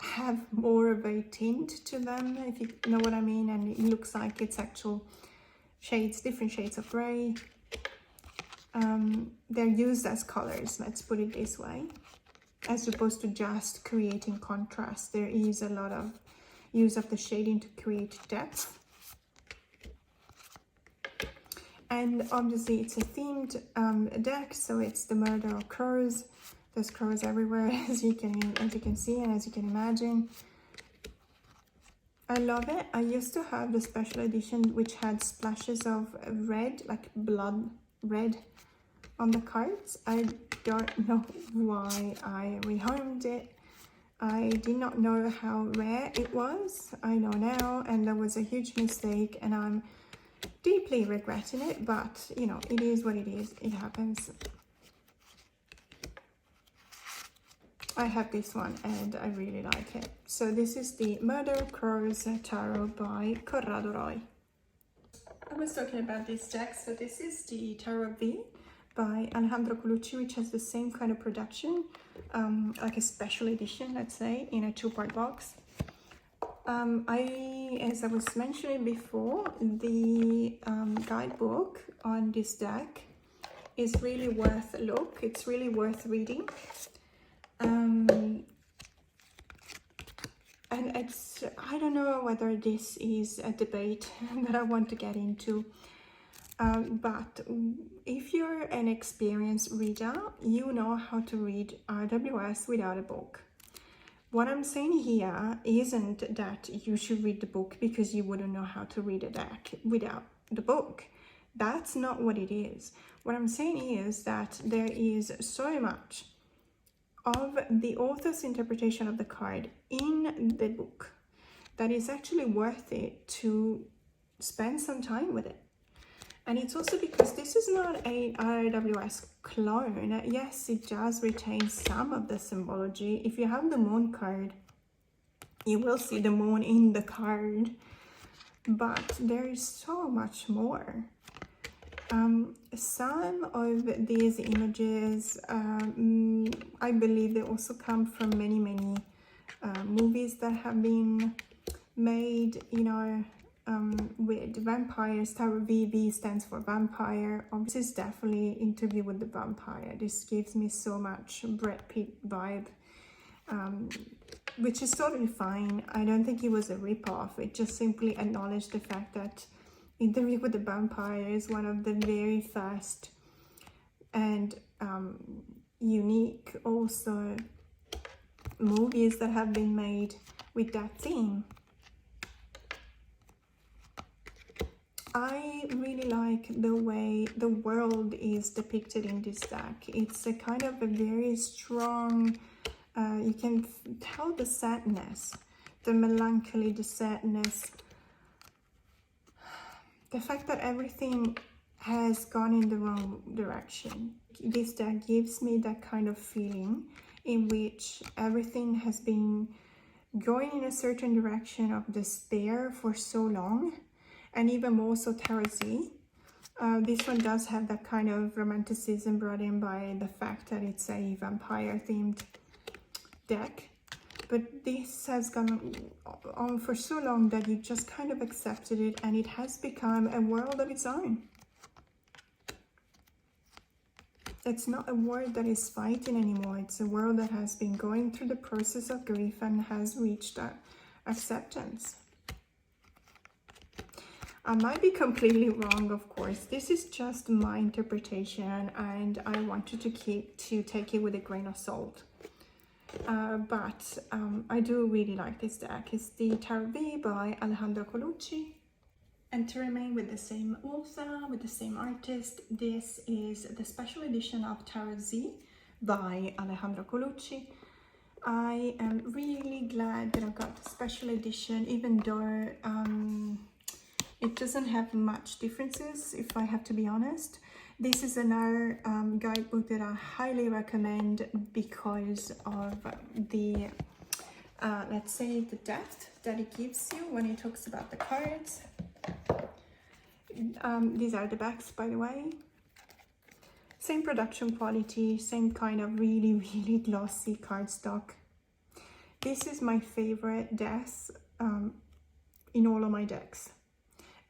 have more of a tint to them, if you know what I mean, and it looks like it's actual shades, different shades of gray. They're used as colors, let's put it this way, as opposed to just creating contrast. There is a lot of use of the shading to create depth. And obviously it's a themed deck, so it's the murder of crows. There's crows everywhere, as you can see and as you can imagine. I love it. I used to have the special edition which had splashes of red, like blood red, on the cards. I don't know why I rehomed it. I did not know how rare it was. I know now, and that was a huge mistake, and I'm deeply regretting it, but you know, it is what it is. It happens. I have this one and I really like it. So this is the Murder of Crows Tarot by Corrado Roy. I was talking about this deck, so this is the Tarot V by Alejandro Colucci, which has the same kind of production, like a special edition, let's say, in a 2-part box. As I was mentioning before, the guidebook on this deck is really worth a look. It's really worth reading. And I don't know whether this is a debate that I want to get into, but if you're an experienced reader, you know how to read RWS without a book. What I'm saying here isn't that you should read the book because you wouldn't know how to read a deck without the book. That's not what it is. What I'm saying is that there is so much of the author's interpretation of the card in the book that is actually worth it to spend some time with it. And it's also because this is not a RWS clone. Yes, it does retain some of the symbology. If you have the moon card, you will see the moon in the card, but there is so much more. Some of these images, I believe they also come from many movies that have been made, you know, with vampires. Tarot VV stands for vampire. This is definitely Interview with the Vampire. This gives me so much Brad Pitt vibe, which is totally fine. I don't think it was a rip-off. It just simply acknowledged the fact that Interview with the Vampire is one of the very first and unique also movies that have been made with that theme. I really like the way the world is depicted in this deck. It's a kind of a very strong, you can tell the sadness, the melancholy, the sadness, the fact that everything has gone in the wrong direction. This deck gives me that kind of feeling in which everything has been going in a certain direction of despair for so long, and even more so Tarot Z. This one does have that kind of romanticism brought in by the fact that it's a vampire themed deck. But this has gone on for so long that you just kind of accepted it, and it has become a world of its own. It's not a world that is fighting anymore. It's a world that has been going through the process of grief and has reached acceptance. I might be completely wrong, of course. This is just my interpretation, and I want you to take it with a grain of salt. But I do really like this deck. It's the Tarot V by Alejandro Colucci. And to remain with the same author, with the same artist, this is the special edition of Tarot Z by Alejandro Colucci. I am really glad that I got the special edition, even though it doesn't have much differences, if I have to be honest. This is another guidebook that I highly recommend because of the, let's say, the depth that it gives you when it talks about the cards. These are the backs, by the way. Same production quality, same kind of really glossy cardstock. This is my favorite deck in all of my decks.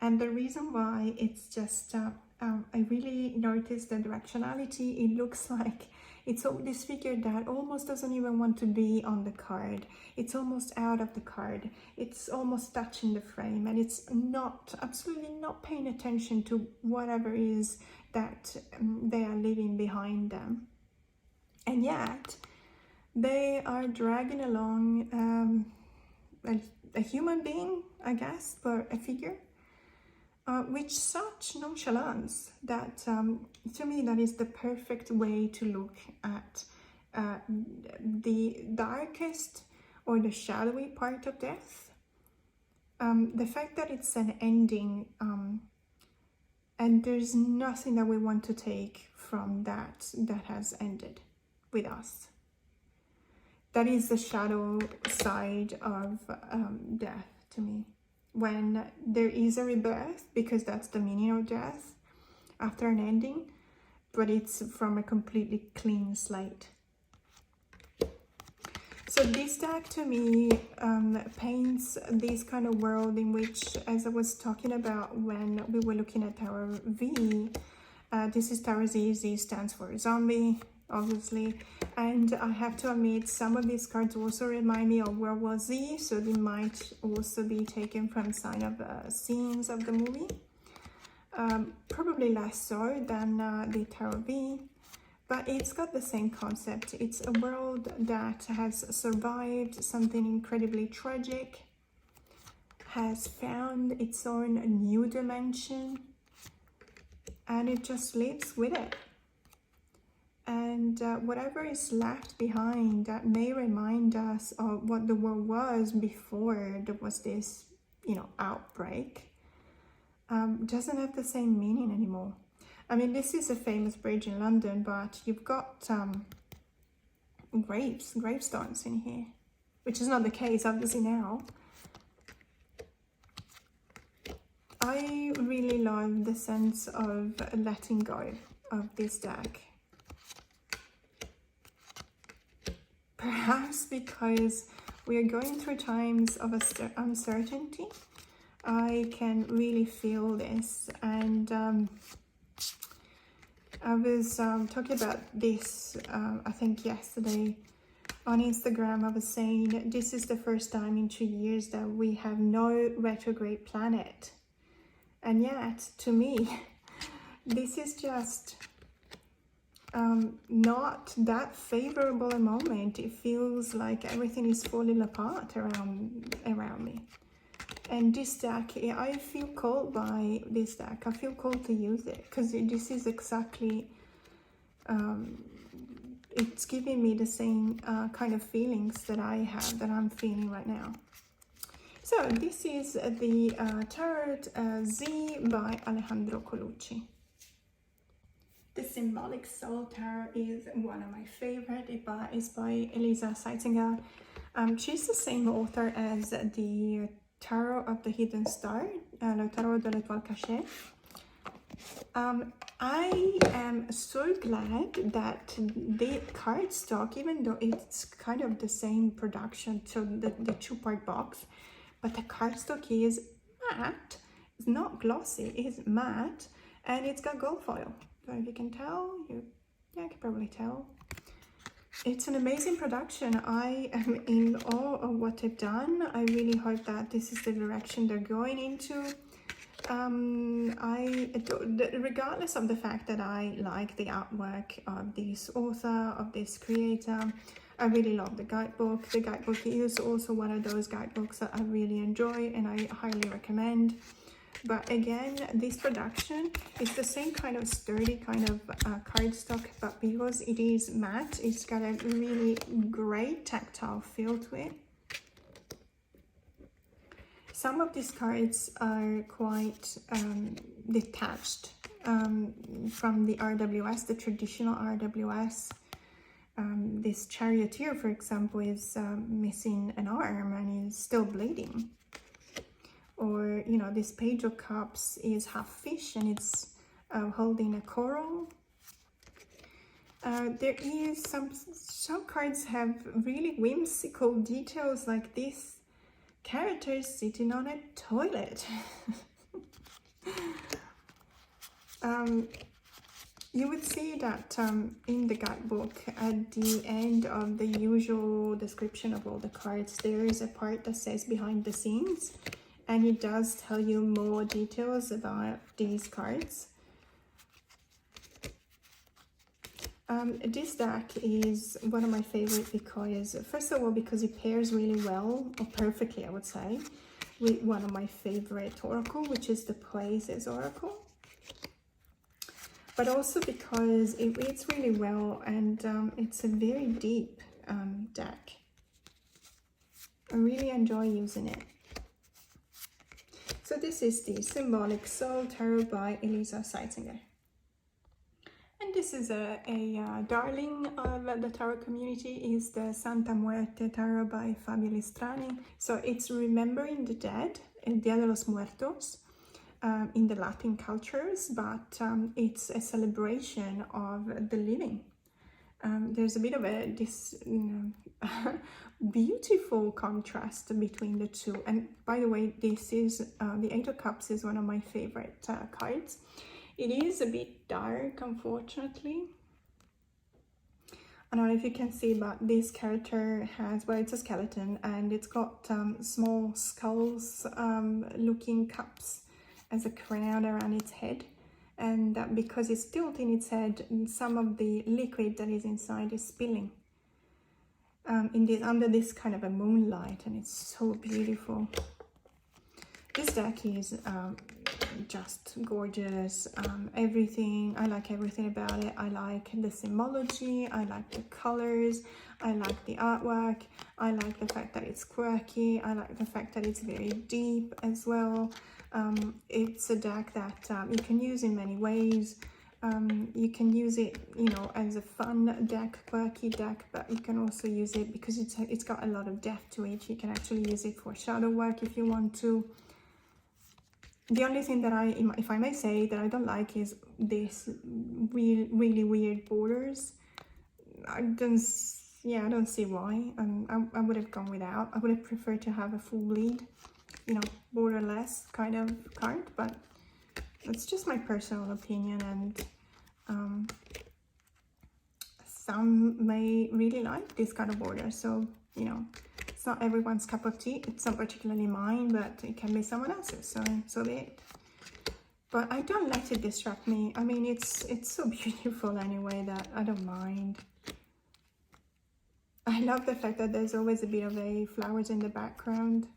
And the reason why, it's just, I really noticed the directionality. It looks like it's this figure that almost doesn't even want to be on the card. It's almost out of the card. It's almost touching the frame, and it's absolutely not paying attention to whatever is that they are leaving behind them. And yet, they are dragging along a human being, I guess, but a figure. With such nonchalance that, to me, that is the perfect way to look at the darkest or the shadowy part of death. The fact that it's an ending, and there's nothing that we want to take from that has ended with us. That is the shadow side of death to me. When there is a rebirth, because that's the meaning of death after an ending, but it's from a completely clean slate. So this deck to me paints this kind of world in which, as I was talking about when we were looking at Tarot V, this is Tarot Z. Z stands for zombie. obviously. And I have to admit, some of these cards also remind me of World War Z, so they might also be taken from some of scenes of the movie. Probably less so than the Tarot V, but it's got the same concept. It's a world that has survived something incredibly tragic, has found its own new dimension, and it just lives with it. And whatever is left behind that may remind us of what the world was before there was this, outbreak, doesn't have the same meaning anymore. I mean, this is a famous bridge in London, but you've got gravestones in here, which is not the case, obviously, now. I really love the sense of letting go of this deck. Perhaps because we are going through times of uncertainty. I can really feel this, and I was talking about this, I think yesterday on Instagram. I was saying this is the first time in 2 years that we have no retrograde planet. And yet, to me, this is just not that favorable a moment. It feels like everything is falling apart around me. And this deck, I feel called by this deck. I feel called to use it because this is exactly, it's giving me the same kind of feelings that I have, that I'm feeling right now. So this is the Tarot Z by Alejandro Colucci. The Symbolic Soul Tarot is one of my favorite. It's by Elisa Seitzinger. She's the same author as the Tarot of the Hidden Star, Le Tarot de l'Étoile Cachée. I am so glad that the cardstock, even though it's kind of the same production, so the two-part box, but the cardstock is matte. It's not glossy, it's matte, and it's got gold foil. So if you can tell, you can probably tell. It's an amazing production. I am in awe of what they've done. I really hope that this is the direction they're going into. Regardless of the fact that I like the artwork of this author, of this creator, I really love the guidebook. The guidebook is also one of those guidebooks that I really enjoy and I highly recommend. But again, this production is the same kind of sturdy kind of cardstock, but because it is matte, it's got a really great tactile feel to it. Some of these cards are quite detached from the RWS, the traditional RWS. This charioteer, for example, is missing an arm and is still bleeding. Or, this Page of Cups is half fish and it's holding a coral. There is some cards have really whimsical details, like this character sitting on a toilet. You would see that in the guidebook, at the end of the usual description of all the cards, there is a part that says behind the scenes, and it does tell you more details about these cards. This deck is one of my favorite because, first of all, because it pairs really well, or perfectly I would say, with one of my favorite oracle, which is the Poesis Oracle. But also because it reads really well, and it's a very deep deck. I really enjoy using it. So this is the Symbolic Soul Tarot by Elisa Seitzinger. And this is a darling of the tarot community, is the Santa Muerte Tarot by Fabio Listrani. So it's remembering the dead, El Dia de los Muertos, in the Latin cultures, but it's a celebration of the living. There's a bit of a beautiful contrast between the two. And by the way, this is the Eight of Cups is one of my favorite cards. It is a bit dark, unfortunately, I don't know if you can see, but this character has, well, it's a skeleton, and it's got small skulls looking cups as a crown around its head. And because it's tilting its head, some of the liquid that is inside is spilling under this kind of a moonlight, and it's so beautiful. This deck is just gorgeous. Everything, I like everything about it. I like the symbology, I like the colors, I like the artwork, I like the fact that it's quirky, I like the fact that it's very deep as well. It's a deck that you can use in many ways. You can use it, you know, as a fun deck, quirky deck, but you can also use it because it's got a lot of depth to it. You can actually use it for shadow work if you want to. The only thing that if I may say, that I don't like is this really weird borders. I don't see why. I would have gone without. I would have preferred to have a full bleed, you know, borderless kind of card, but it's just my personal opinion, and some may really like this kind of border, so, you know, it's not everyone's cup of tea. It's not particularly mine, but it can be someone else's, so be it. But I don't let it distract me. I mean, it's so beautiful anyway that I don't mind. I love the fact that there's always a bit of a flowers in the background.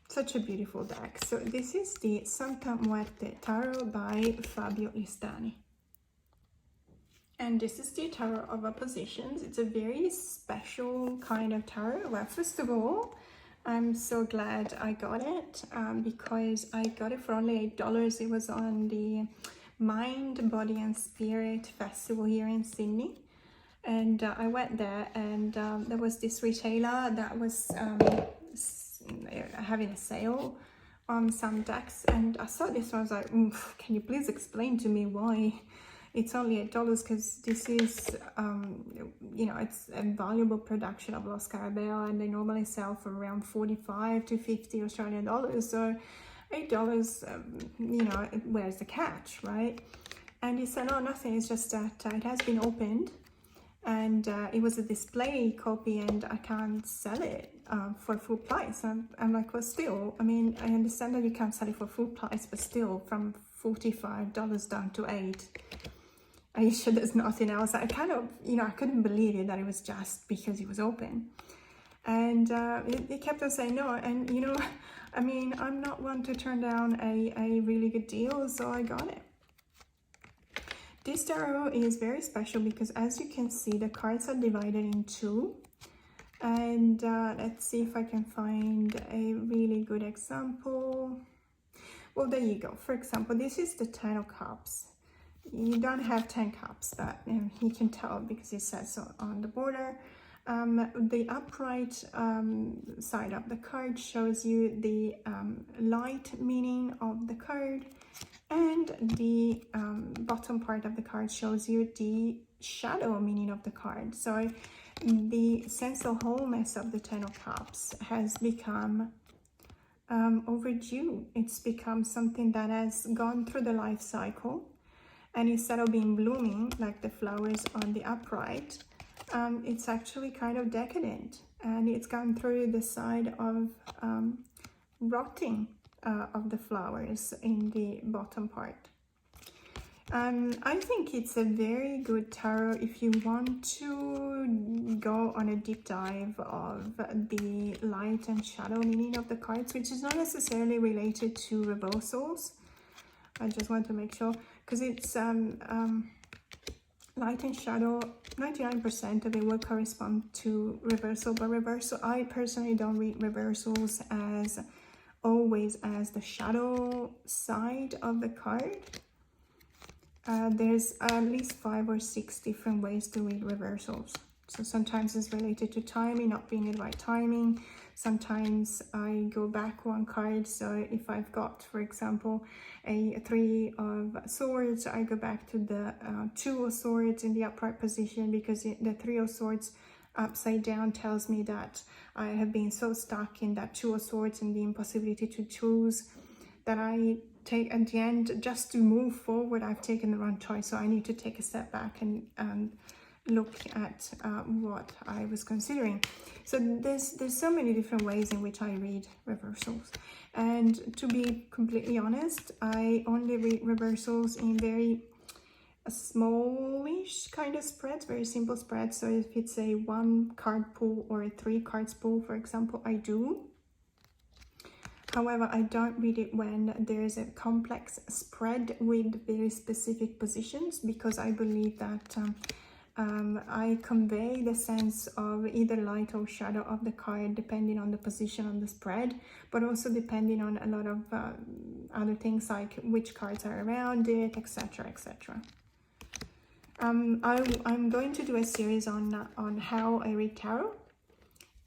Such a beautiful deck. So this is the Santa Muerte Tarot by Fabio Listani. And this is the Tarot of Oppositions. It's a very special kind of tarot. Well, first of all, I'm so glad I got it because I got it for only $8. It was on the Mind, Body and Spirit Festival here in Sydney. And I went there, and there was this retailer that was having a sale on some decks, and I saw this one. I was like, can you please explain to me why it's only $8? Because this is you know, it's a valuable production of Los Scarabeo, and they normally sell for around 45 to 50 Australian dollars. So $8, you know, where's the catch, right? And he said, oh, nothing, it's just that it has been opened, and it was a display copy, and I can't sell it for full price. I'm like, well, still, I mean, I understand that you can't sell it for full price, but still, from $45 down to $8, are you sure there's nothing else? I kind of, you know, I couldn't believe it that it was just because it was open. And it kept on saying no, and, you know, I mean, I'm not one to turn down a really good deal, so I got it. This tarot is very special because, as you can see, the cards are divided in two. And let's see if I can find a really good example. Well, there you go. For example, this is the 10 of Cups. You don't have 10 cups, but you can tell because it says so on the border. The upright side of the card shows you the light meaning of the card, and the bottom part of the card shows you the shadow meaning of the card. So the sense of wholeness of the 10 of Cups has become overdue. It's become something that has gone through the life cycle, and instead of being blooming like the flowers on the upright, it's actually kind of decadent, and it's gone through the side of rotting of the flowers in the bottom part. I think it's a very good tarot if you want to go on a deep dive of the light and shadow meaning of the cards, which is not necessarily related to reversals. I just want to make sure, because it's light and shadow, 99% of it will correspond to reversal, but reversal, I personally don't read reversals as always as the shadow side of the card. There's at least 5 or 6 different ways to read reversals. So sometimes it's related to timing, not being in the right timing. Sometimes I go back one card. So if I've got, for example, a 3 of Swords, I go back to the 2 of Swords in the upright position, because the 3 of Swords upside down tells me that I have been so stuck in that 2 of Swords and the impossibility to choose that I take at the end, just to move forward, I've taken the wrong choice. So I need to take a step back and look at what I was considering. So there's so many different ways in which I read reversals, and to be completely honest, I only read reversals in very smallish kind of spreads, very simple spreads. So if it's a 1 card pull or a 3 cards pull, for example, I do. However, I don't read it when there's a complex spread with very specific positions, because I believe that I convey the sense of either light or shadow of the card depending on the position on the spread, but also depending on a lot of other things like which cards are around it, etc, etc. I'm going to do a series on how I read tarot,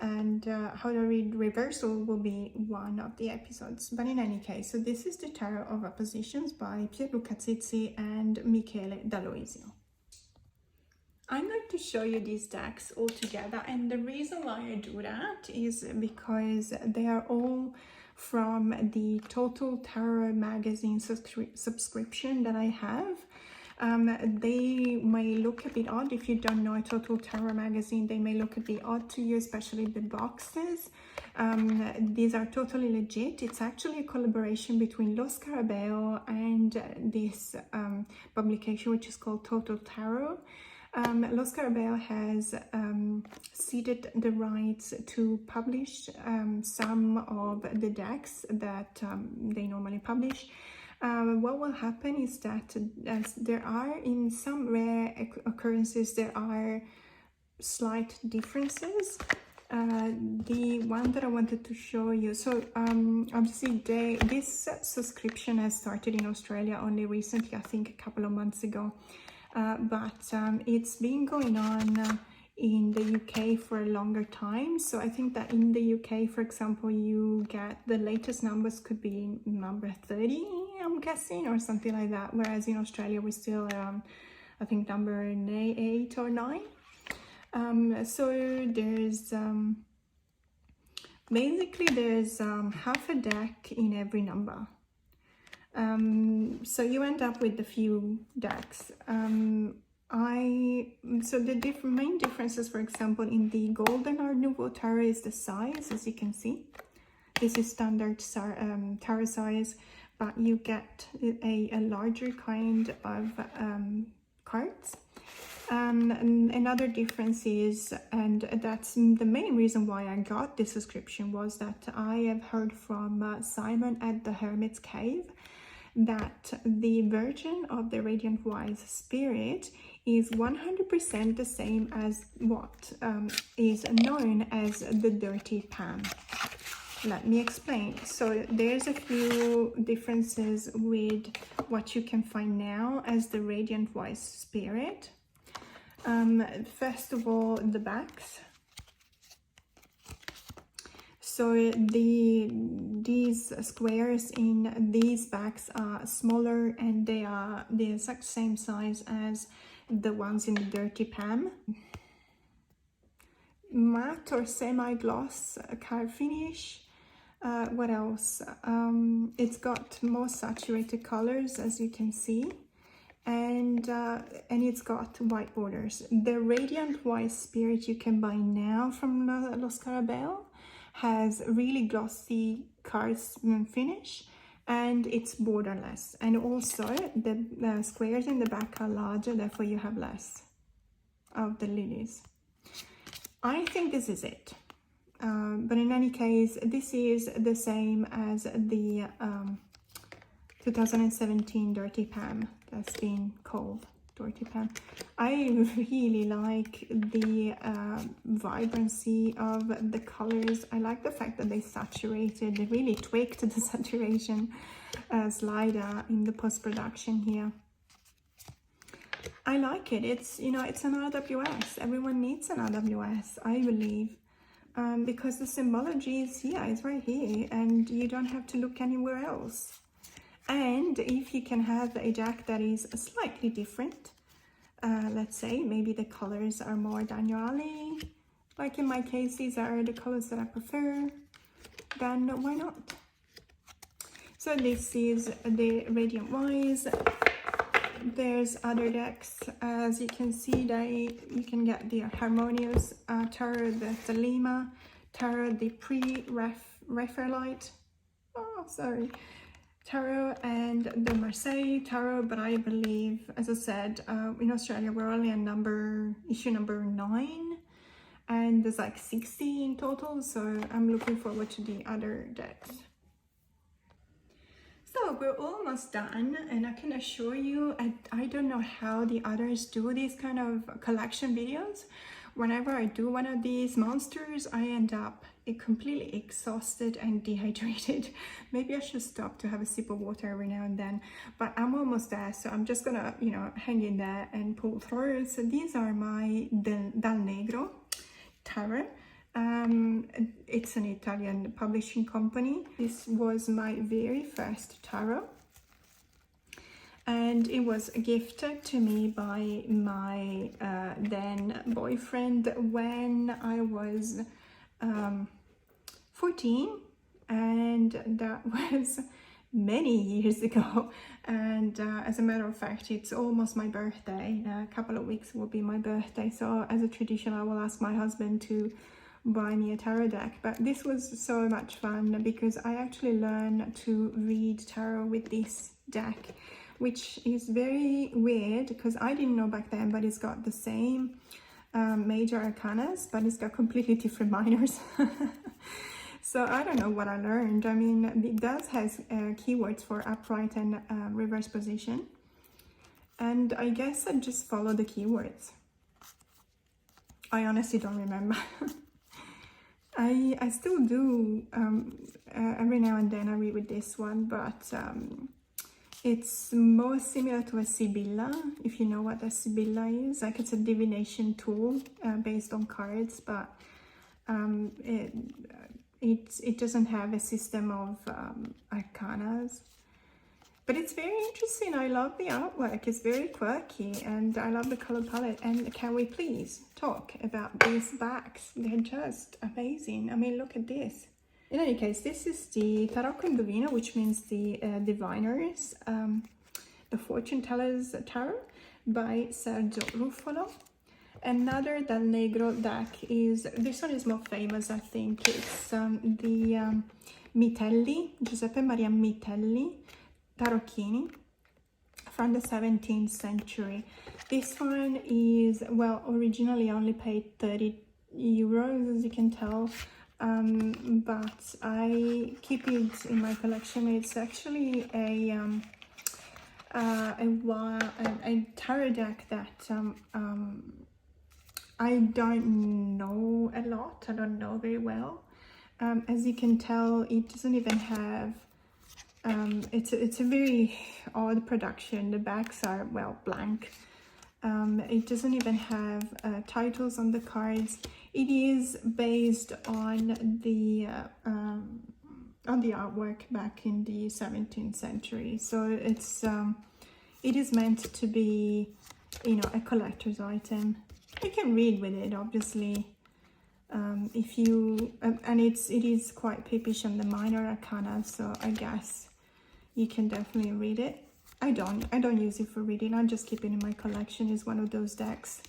and how to read reversal will be one of the episodes. But in any case, so this is the Tarot of Oppositions by Pierluca Zizzi and Michele D'Aloisio. I'm going to show you these decks all together, and the reason why I do that is because they are all from the Total Tarot magazine subscription that I have. They may look a bit odd if you don't know a Total Tarot magazine. They may look a bit odd to you, especially the boxes. These are totally legit. It's actually a collaboration between Lo Scarabeo and this publication, which is called Total Tarot. Lo Scarabeo has ceded the rights to publish some of the decks that they normally publish. What will happen is that as there are, in some rare occurrences, there are slight differences. The one that I wanted to show you, so obviously this subscription has started in Australia only recently, I think a couple of months ago, but it's been going on in the UK for a longer time. So I think that in the UK, for example, you get the latest numbers could be number 30, I'm guessing, or something like that, whereas in Australia we're still around, I think, number 8 or 9. So there's basically there's half a deck in every number. So you end up with a few decks. So the main differences, for example, in the Golden Art Nouveau Tarot is the size, as you can see. This is standard tarot size, but you get a larger kind of cards. Another difference is, and that's the main reason why I got this subscription, was that I have heard from Simon at the Hermit's Cave that the version of the Radiant Wise Spirit is 100% the same as what is known as the Dirty Pam. Let me explain. So there's a few differences with what you can find now as the Radiant Wise Spirit. First of all, the backs. So these squares in these backs are smaller, and they are the exact same size as the ones in the Dirty Pam. Matte or semi-gloss card finish. What else? It's got more saturated colors, as you can see, and it's got white borders. The Radiant Wise Spirit you can buy now from Lo Scarabeo has really glossy cards finish, and it's borderless, and also the squares in the back are larger, therefore you have less of the lilies. I think this is it, but in any case, this is the same as the 2017 Dirty Pam that's been called Dirty Pam. I really like the vibrancy of the colors. I like the fact that they saturated, they really tweaked the saturation slider in the post-production here. I like it. It's, you know, it's an RWS. Everyone needs an RWS, I believe, because the symbology is here, it's right here, and you don't have to look anywhere else. And if you can have a deck that is slightly different, let's say maybe the colors are more down your alley, like in my case these are the colors that I prefer, then why not? So this is the Radiant Wise. There's other decks. As you can see, you can get the Harmonious Tarot, the Lima Tarot, the Fairlight Tarot, and the Marseille Tarot. But I believe, as I said, in Australia we're only on issue number 9, and there's like 60 in total, so I'm looking forward to the other decks. So we're almost done, and I can assure you, I don't know how the others do these kind of collection videos. Whenever I do one of these monsters, I end up completely exhausted and dehydrated. Maybe I should stop to have a sip of water every now and then, but I'm almost there, so I'm just gonna, you know, hang in there and pull through. So these are my Dal Negro tarot. It's an Italian publishing company. This was my very first tarot, and it was gifted to me by my then boyfriend when I was 14, and that was many years ago. And as a matter of fact, it's almost my birthday. In a couple of weeks will be my birthday, so as a tradition I will ask my husband to buy me a tarot deck. But this was so much fun because I actually learned to read tarot with this deck, which is very weird because I didn't know back then, but it's got the same major arcanas, but it's got completely different minors. So I don't know what I learned. I mean, it does has keywords for upright and reverse position, and I guess I just follow the keywords. I honestly don't remember. I still do every now and then I read with this one, but it's more similar to a Sibylla, if you know what a Sibylla is. Like, it's a divination tool based on cards, but it doesn't have a system of arcanas. But it's very interesting. I love the artwork. It's very quirky, and I love the color palette. And can we please talk about these backs? They're just amazing. I mean, look at this. In any case, this is the Tarot, which means the diviners, the fortune tellers tarot by Sergio Ruffolo. Another Dal Negro deck is, this one is more famous, I think. It's the Mitelli, Giuseppe Maria Mitelli Tarocchini from the 17th century. This one is, well, originally I only paid 30 euros, as you can tell, but I keep it in my collection. It's actually a tarot deck that I don't know a lot. I don't know very well. As you can tell, it doesn't even have it's a very odd production. The backs are, well, blank. It doesn't even have titles on the cards. It is based on the artwork back in the 17th century. So it is meant to be, you know, a collector's item. You can read with it, obviously. If you and it is quite peepish on the minor arcana, so I guess you can definitely read it. I don't use it for reading. I just keep it in my collection. It's one of those decks.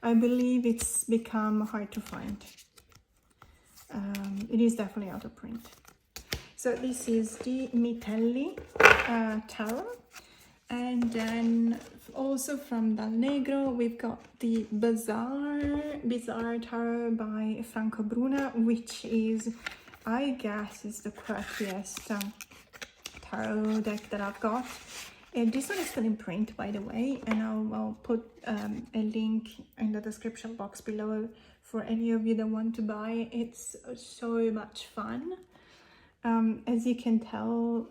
I believe it's become hard to find. It is definitely out of print. So this is the Mitelli tarot, and then also from Dal Negro we've got the Bizarre tarot by Franco Bruna, which is, I guess, is the quirkiest tarot deck that I've got. And this one is still in print, by the way, and I'll put a link in the description box below for any of you that want to buy. It's so much fun. As you can tell,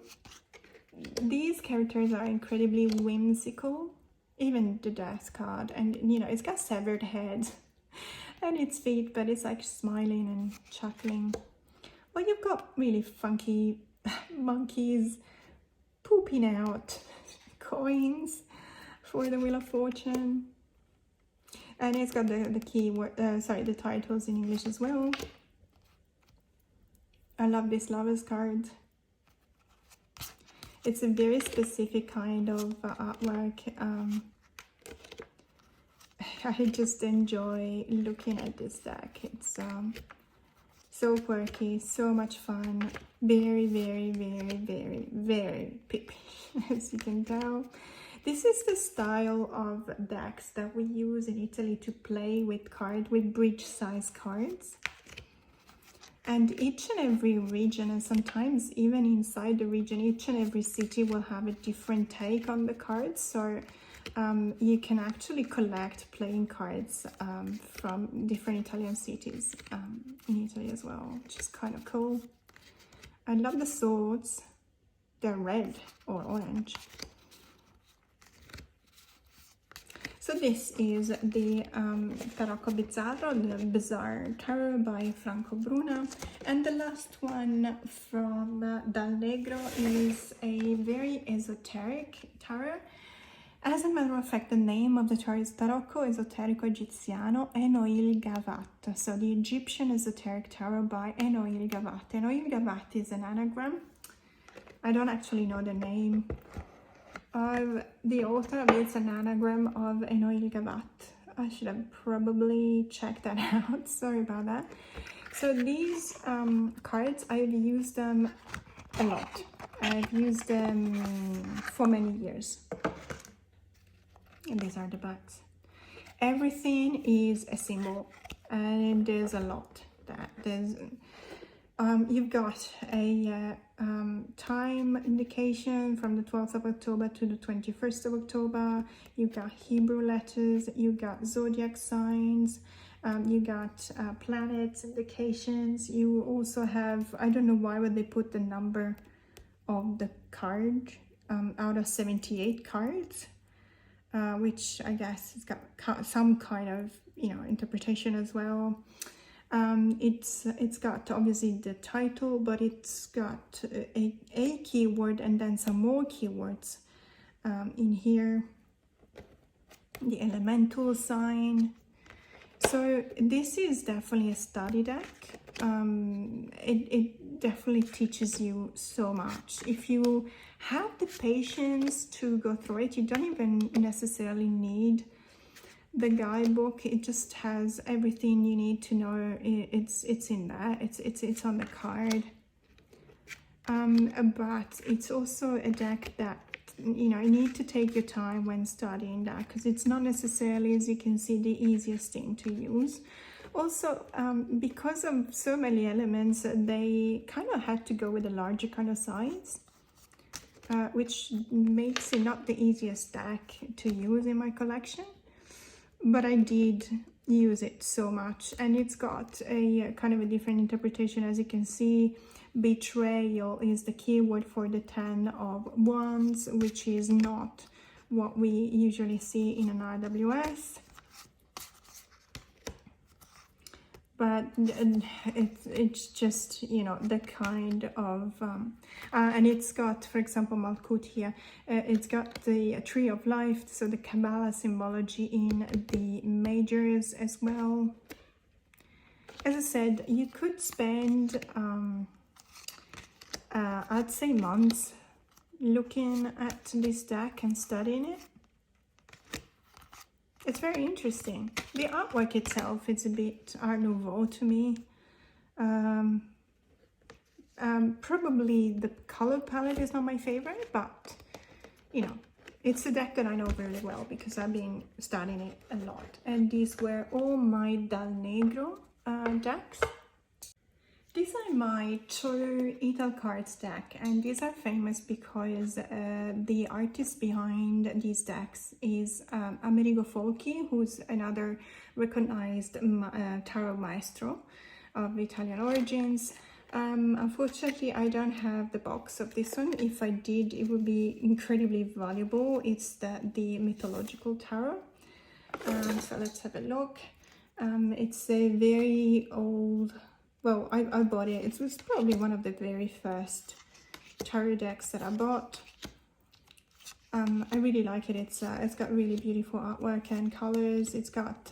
these characters are incredibly whimsical, even the death card, and you know, it's got severed heads and its feet, but it's like smiling and chuckling. Well, you've got really funky monkeys pooping out coins for the Wheel of Fortune, and it's got the keyword, the titles in English as well. I love this Lovers card. It's a very specific kind of artwork. I just enjoy looking at this deck. It's so quirky, so much fun, very, very, very, very, very picky, as you can tell. This is the style of decks that we use in Italy to play with bridge size cards. And each and every region, and sometimes even inside the region, each and every city will have a different take on the cards. So you can actually collect playing cards from different Italian cities in Italy as well, which is kind of cool. I love the swords. They're red or orange. So this is the Tarocco Bizzarro, the Bizarre Tarot by Franco Bruna. And the last one from Dal Negro is a very esoteric tarot. As a matter of fact, the name of the tarot is Tarocco Esoterico Egiziano Enoil Gavat. So the Egyptian Esoteric Tarot by Enoil Gavat. Enoil Gavat is an anagram. I don't actually know the name of the author, but it's an anagram of Enoil Gavat. I should have probably checked that out. Sorry about that. So these cards, I've used them a lot. I've used them for many years. And these are the backs. Everything is a symbol, and there's a lot. You've got a time indication from the 12th of October to the 21st of October. You've got Hebrew letters, you've got zodiac signs, you got planets indications. You also have, I don't know why would they put the number of the card out of 78 cards, which I guess has got some kind of, interpretation as well. It's got obviously the title, but it's got a keyword and then some more keywords in here. The elemental sign. So this is definitely a study deck. It definitely teaches you so much. If you have the patience to go through it, you don't even necessarily need the guidebook. It just has everything you need to know. It's in there. It's on the card. But it's also a deck that you need to take your time when studying that, because it's not necessarily, as you can see, the easiest thing to use. Also, because of so many elements, they kind of had to go with a larger kind of size, which makes it not the easiest deck to use in my collection. But I did use it so much, and it's got a kind of a different interpretation. As you can see, betrayal is the keyword for the 10 of Wands, which is not what we usually see in an RWS. But it's just, the kind of, and it's got, for example, Malkut here, it's got the Tree of Life, so the Kabbalah symbology in the majors as well. As I said, you could spend, I'd say months looking at this deck and studying it. It's very interesting. The artwork itself, it's a bit Art Nouveau to me. Probably the color palette is not my favorite, but it's a deck that I know very well because I've been studying it a lot. And these were all my Dal Negro decks. These are my two Italcards deck, and these are famous because the artist behind these decks is Amerigo Folchi, who's another recognized tarot maestro of Italian origins. Unfortunately, I don't have the box of this one. If I did, it would be incredibly valuable. It's the mythological tarot. So let's have a look. It's a very old... Well, I bought it. It was probably one of the very first tarot decks that I bought. I really like it. It's got really beautiful artwork and colors. It's got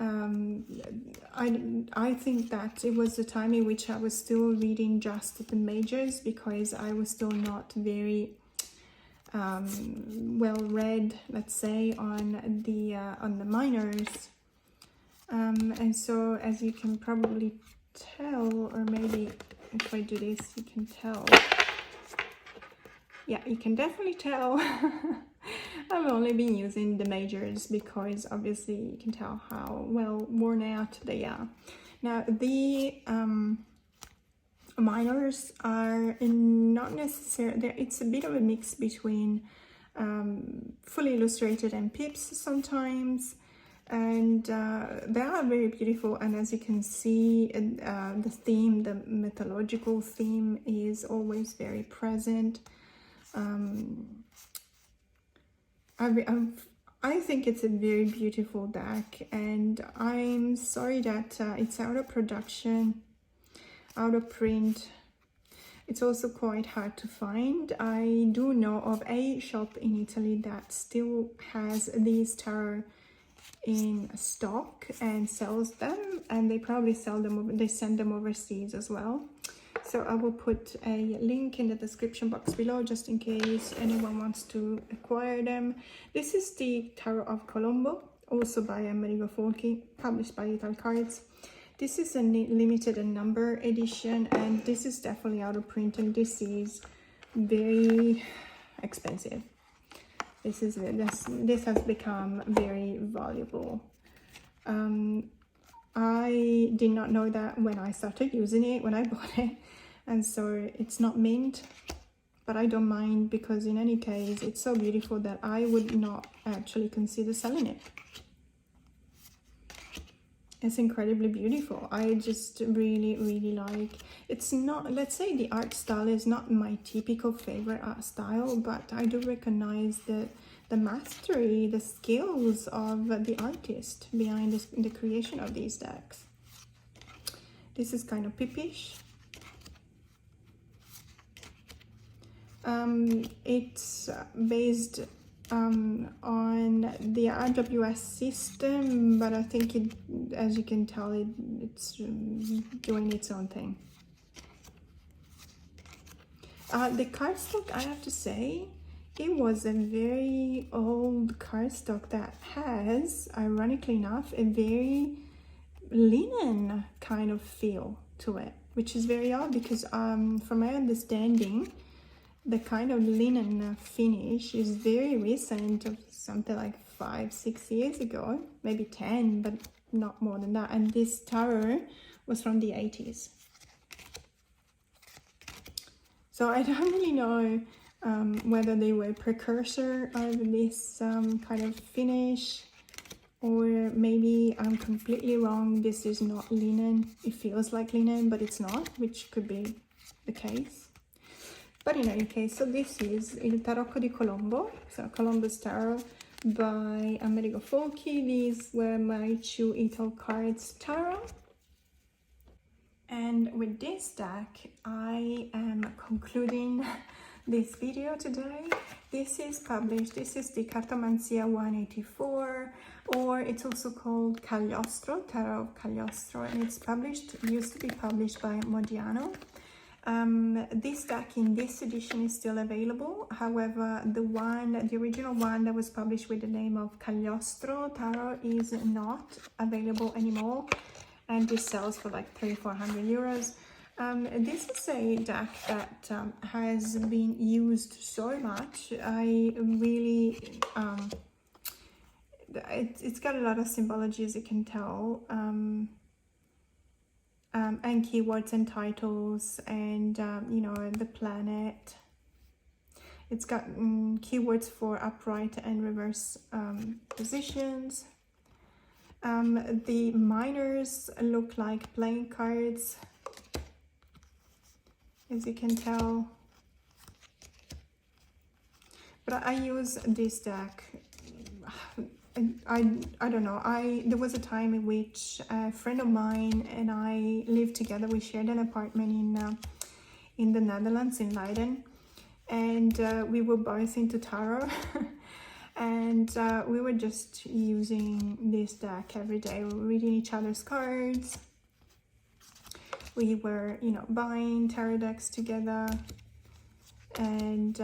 I think that it was the time in which I was still reading just the majors, because I was still not very well read, let's say, on the minors. And so, as you can probably tell, or maybe if I do this, you can tell. Yeah, you can definitely tell. I've only been using the majors because obviously you can tell how well worn out they are. Now, the minors are not necessarily, it's a bit of a mix between fully illustrated and pips sometimes. And they are very beautiful, and as you can see, the theme, the mythological theme, is always very present. I think it's a very beautiful deck, and I'm sorry that it's out of production, out of print. It's also quite hard to find. I do know of a shop in Italy that still has these tarot in stock and sells them, and they probably sell them, they send them overseas as well. So I will put a link in the description box below just in case anyone wants to acquire them. This is the Tarot of Colombo, also by Amerigo Fulci, published by Italcards. This is a limited number edition, and this is definitely out of print, and this is very expensive. This has become very valuable. I did not know that when I started using it, when I bought it, and so it's not mint, but I don't mind, because in any case it's so beautiful that I would not actually consider selling it. It's incredibly beautiful. I just really like, it's not, let's say the art style is not my typical favorite art style, but I do recognize the mastery, the skills of the artist behind the creation of these decks. This is kind of pippish. It's based on the RWS system, but I think it, as you can tell, it's doing its own thing. The cardstock, I have to say, it was a very old cardstock that has, ironically enough, a very linen kind of feel to it, which is very odd because from my understanding, the kind of linen finish is very recent, of something like 5-6 years ago, maybe 10, but not more than that. And this tarot was from the 80s. So I don't really know whether they were precursor of this kind of finish, or maybe I'm completely wrong. This is not linen. It feels like linen, but it's not, which could be the case. But in any case, so this is Il Tarocco di Colombo, so Colombo's Tarot by Amerigo Fulci. These were my 2 Italcards tarot. And with this deck, I am concluding this video today. This is published, this is the Cartomancia 184, or it's also called Cagliostro, Tarot of Cagliostro, and it's published, used to be published by Modiano. This deck in this edition is still available. However, the original one that was published with the name of Cagliostro Tarot is not available anymore, and this sells for like 300-400 euros. This is a deck that has been used so much. I really, it's got a lot of symbology, as you can tell. And keywords and titles, and you know, the planet. It's got keywords for upright and reverse positions. The minors look like playing cards, as you can tell. But I use this deck, I don't know, there was a time in which a friend of mine and I lived together. We shared an apartment in the Netherlands, in Leiden, and we were both into tarot. and we were just using this deck every day. We were reading each other's cards. We were, you know, buying tarot decks together, and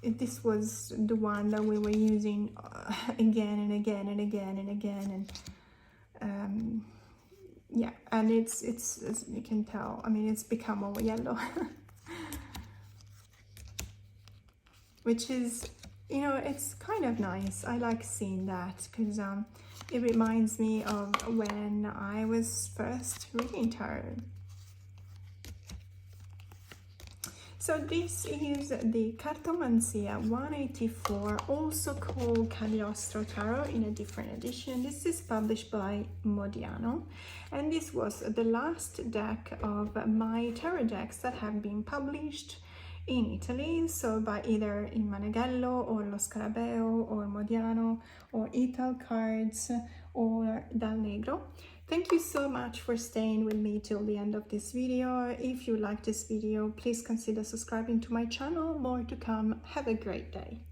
this was the one that we were using again and again and again and again, and yeah, and it's as you can tell, I mean, it's become all yellow. Which is, you know, it's kind of nice. I like seeing that because it reminds me of when I was first reading tarot. So this is the Cartomancia 184, also called Cagliostro Tarot in a different edition. This is published by Modiano, and this was the last deck of my tarot decks that have been published in Italy, so by either in Meneghello or Lo Scarabeo or Modiano or Italcards or Dal Negro. Thank you so much for staying with me till the end of this video. If you like this video, please consider subscribing to my channel. More to come. Have a great day.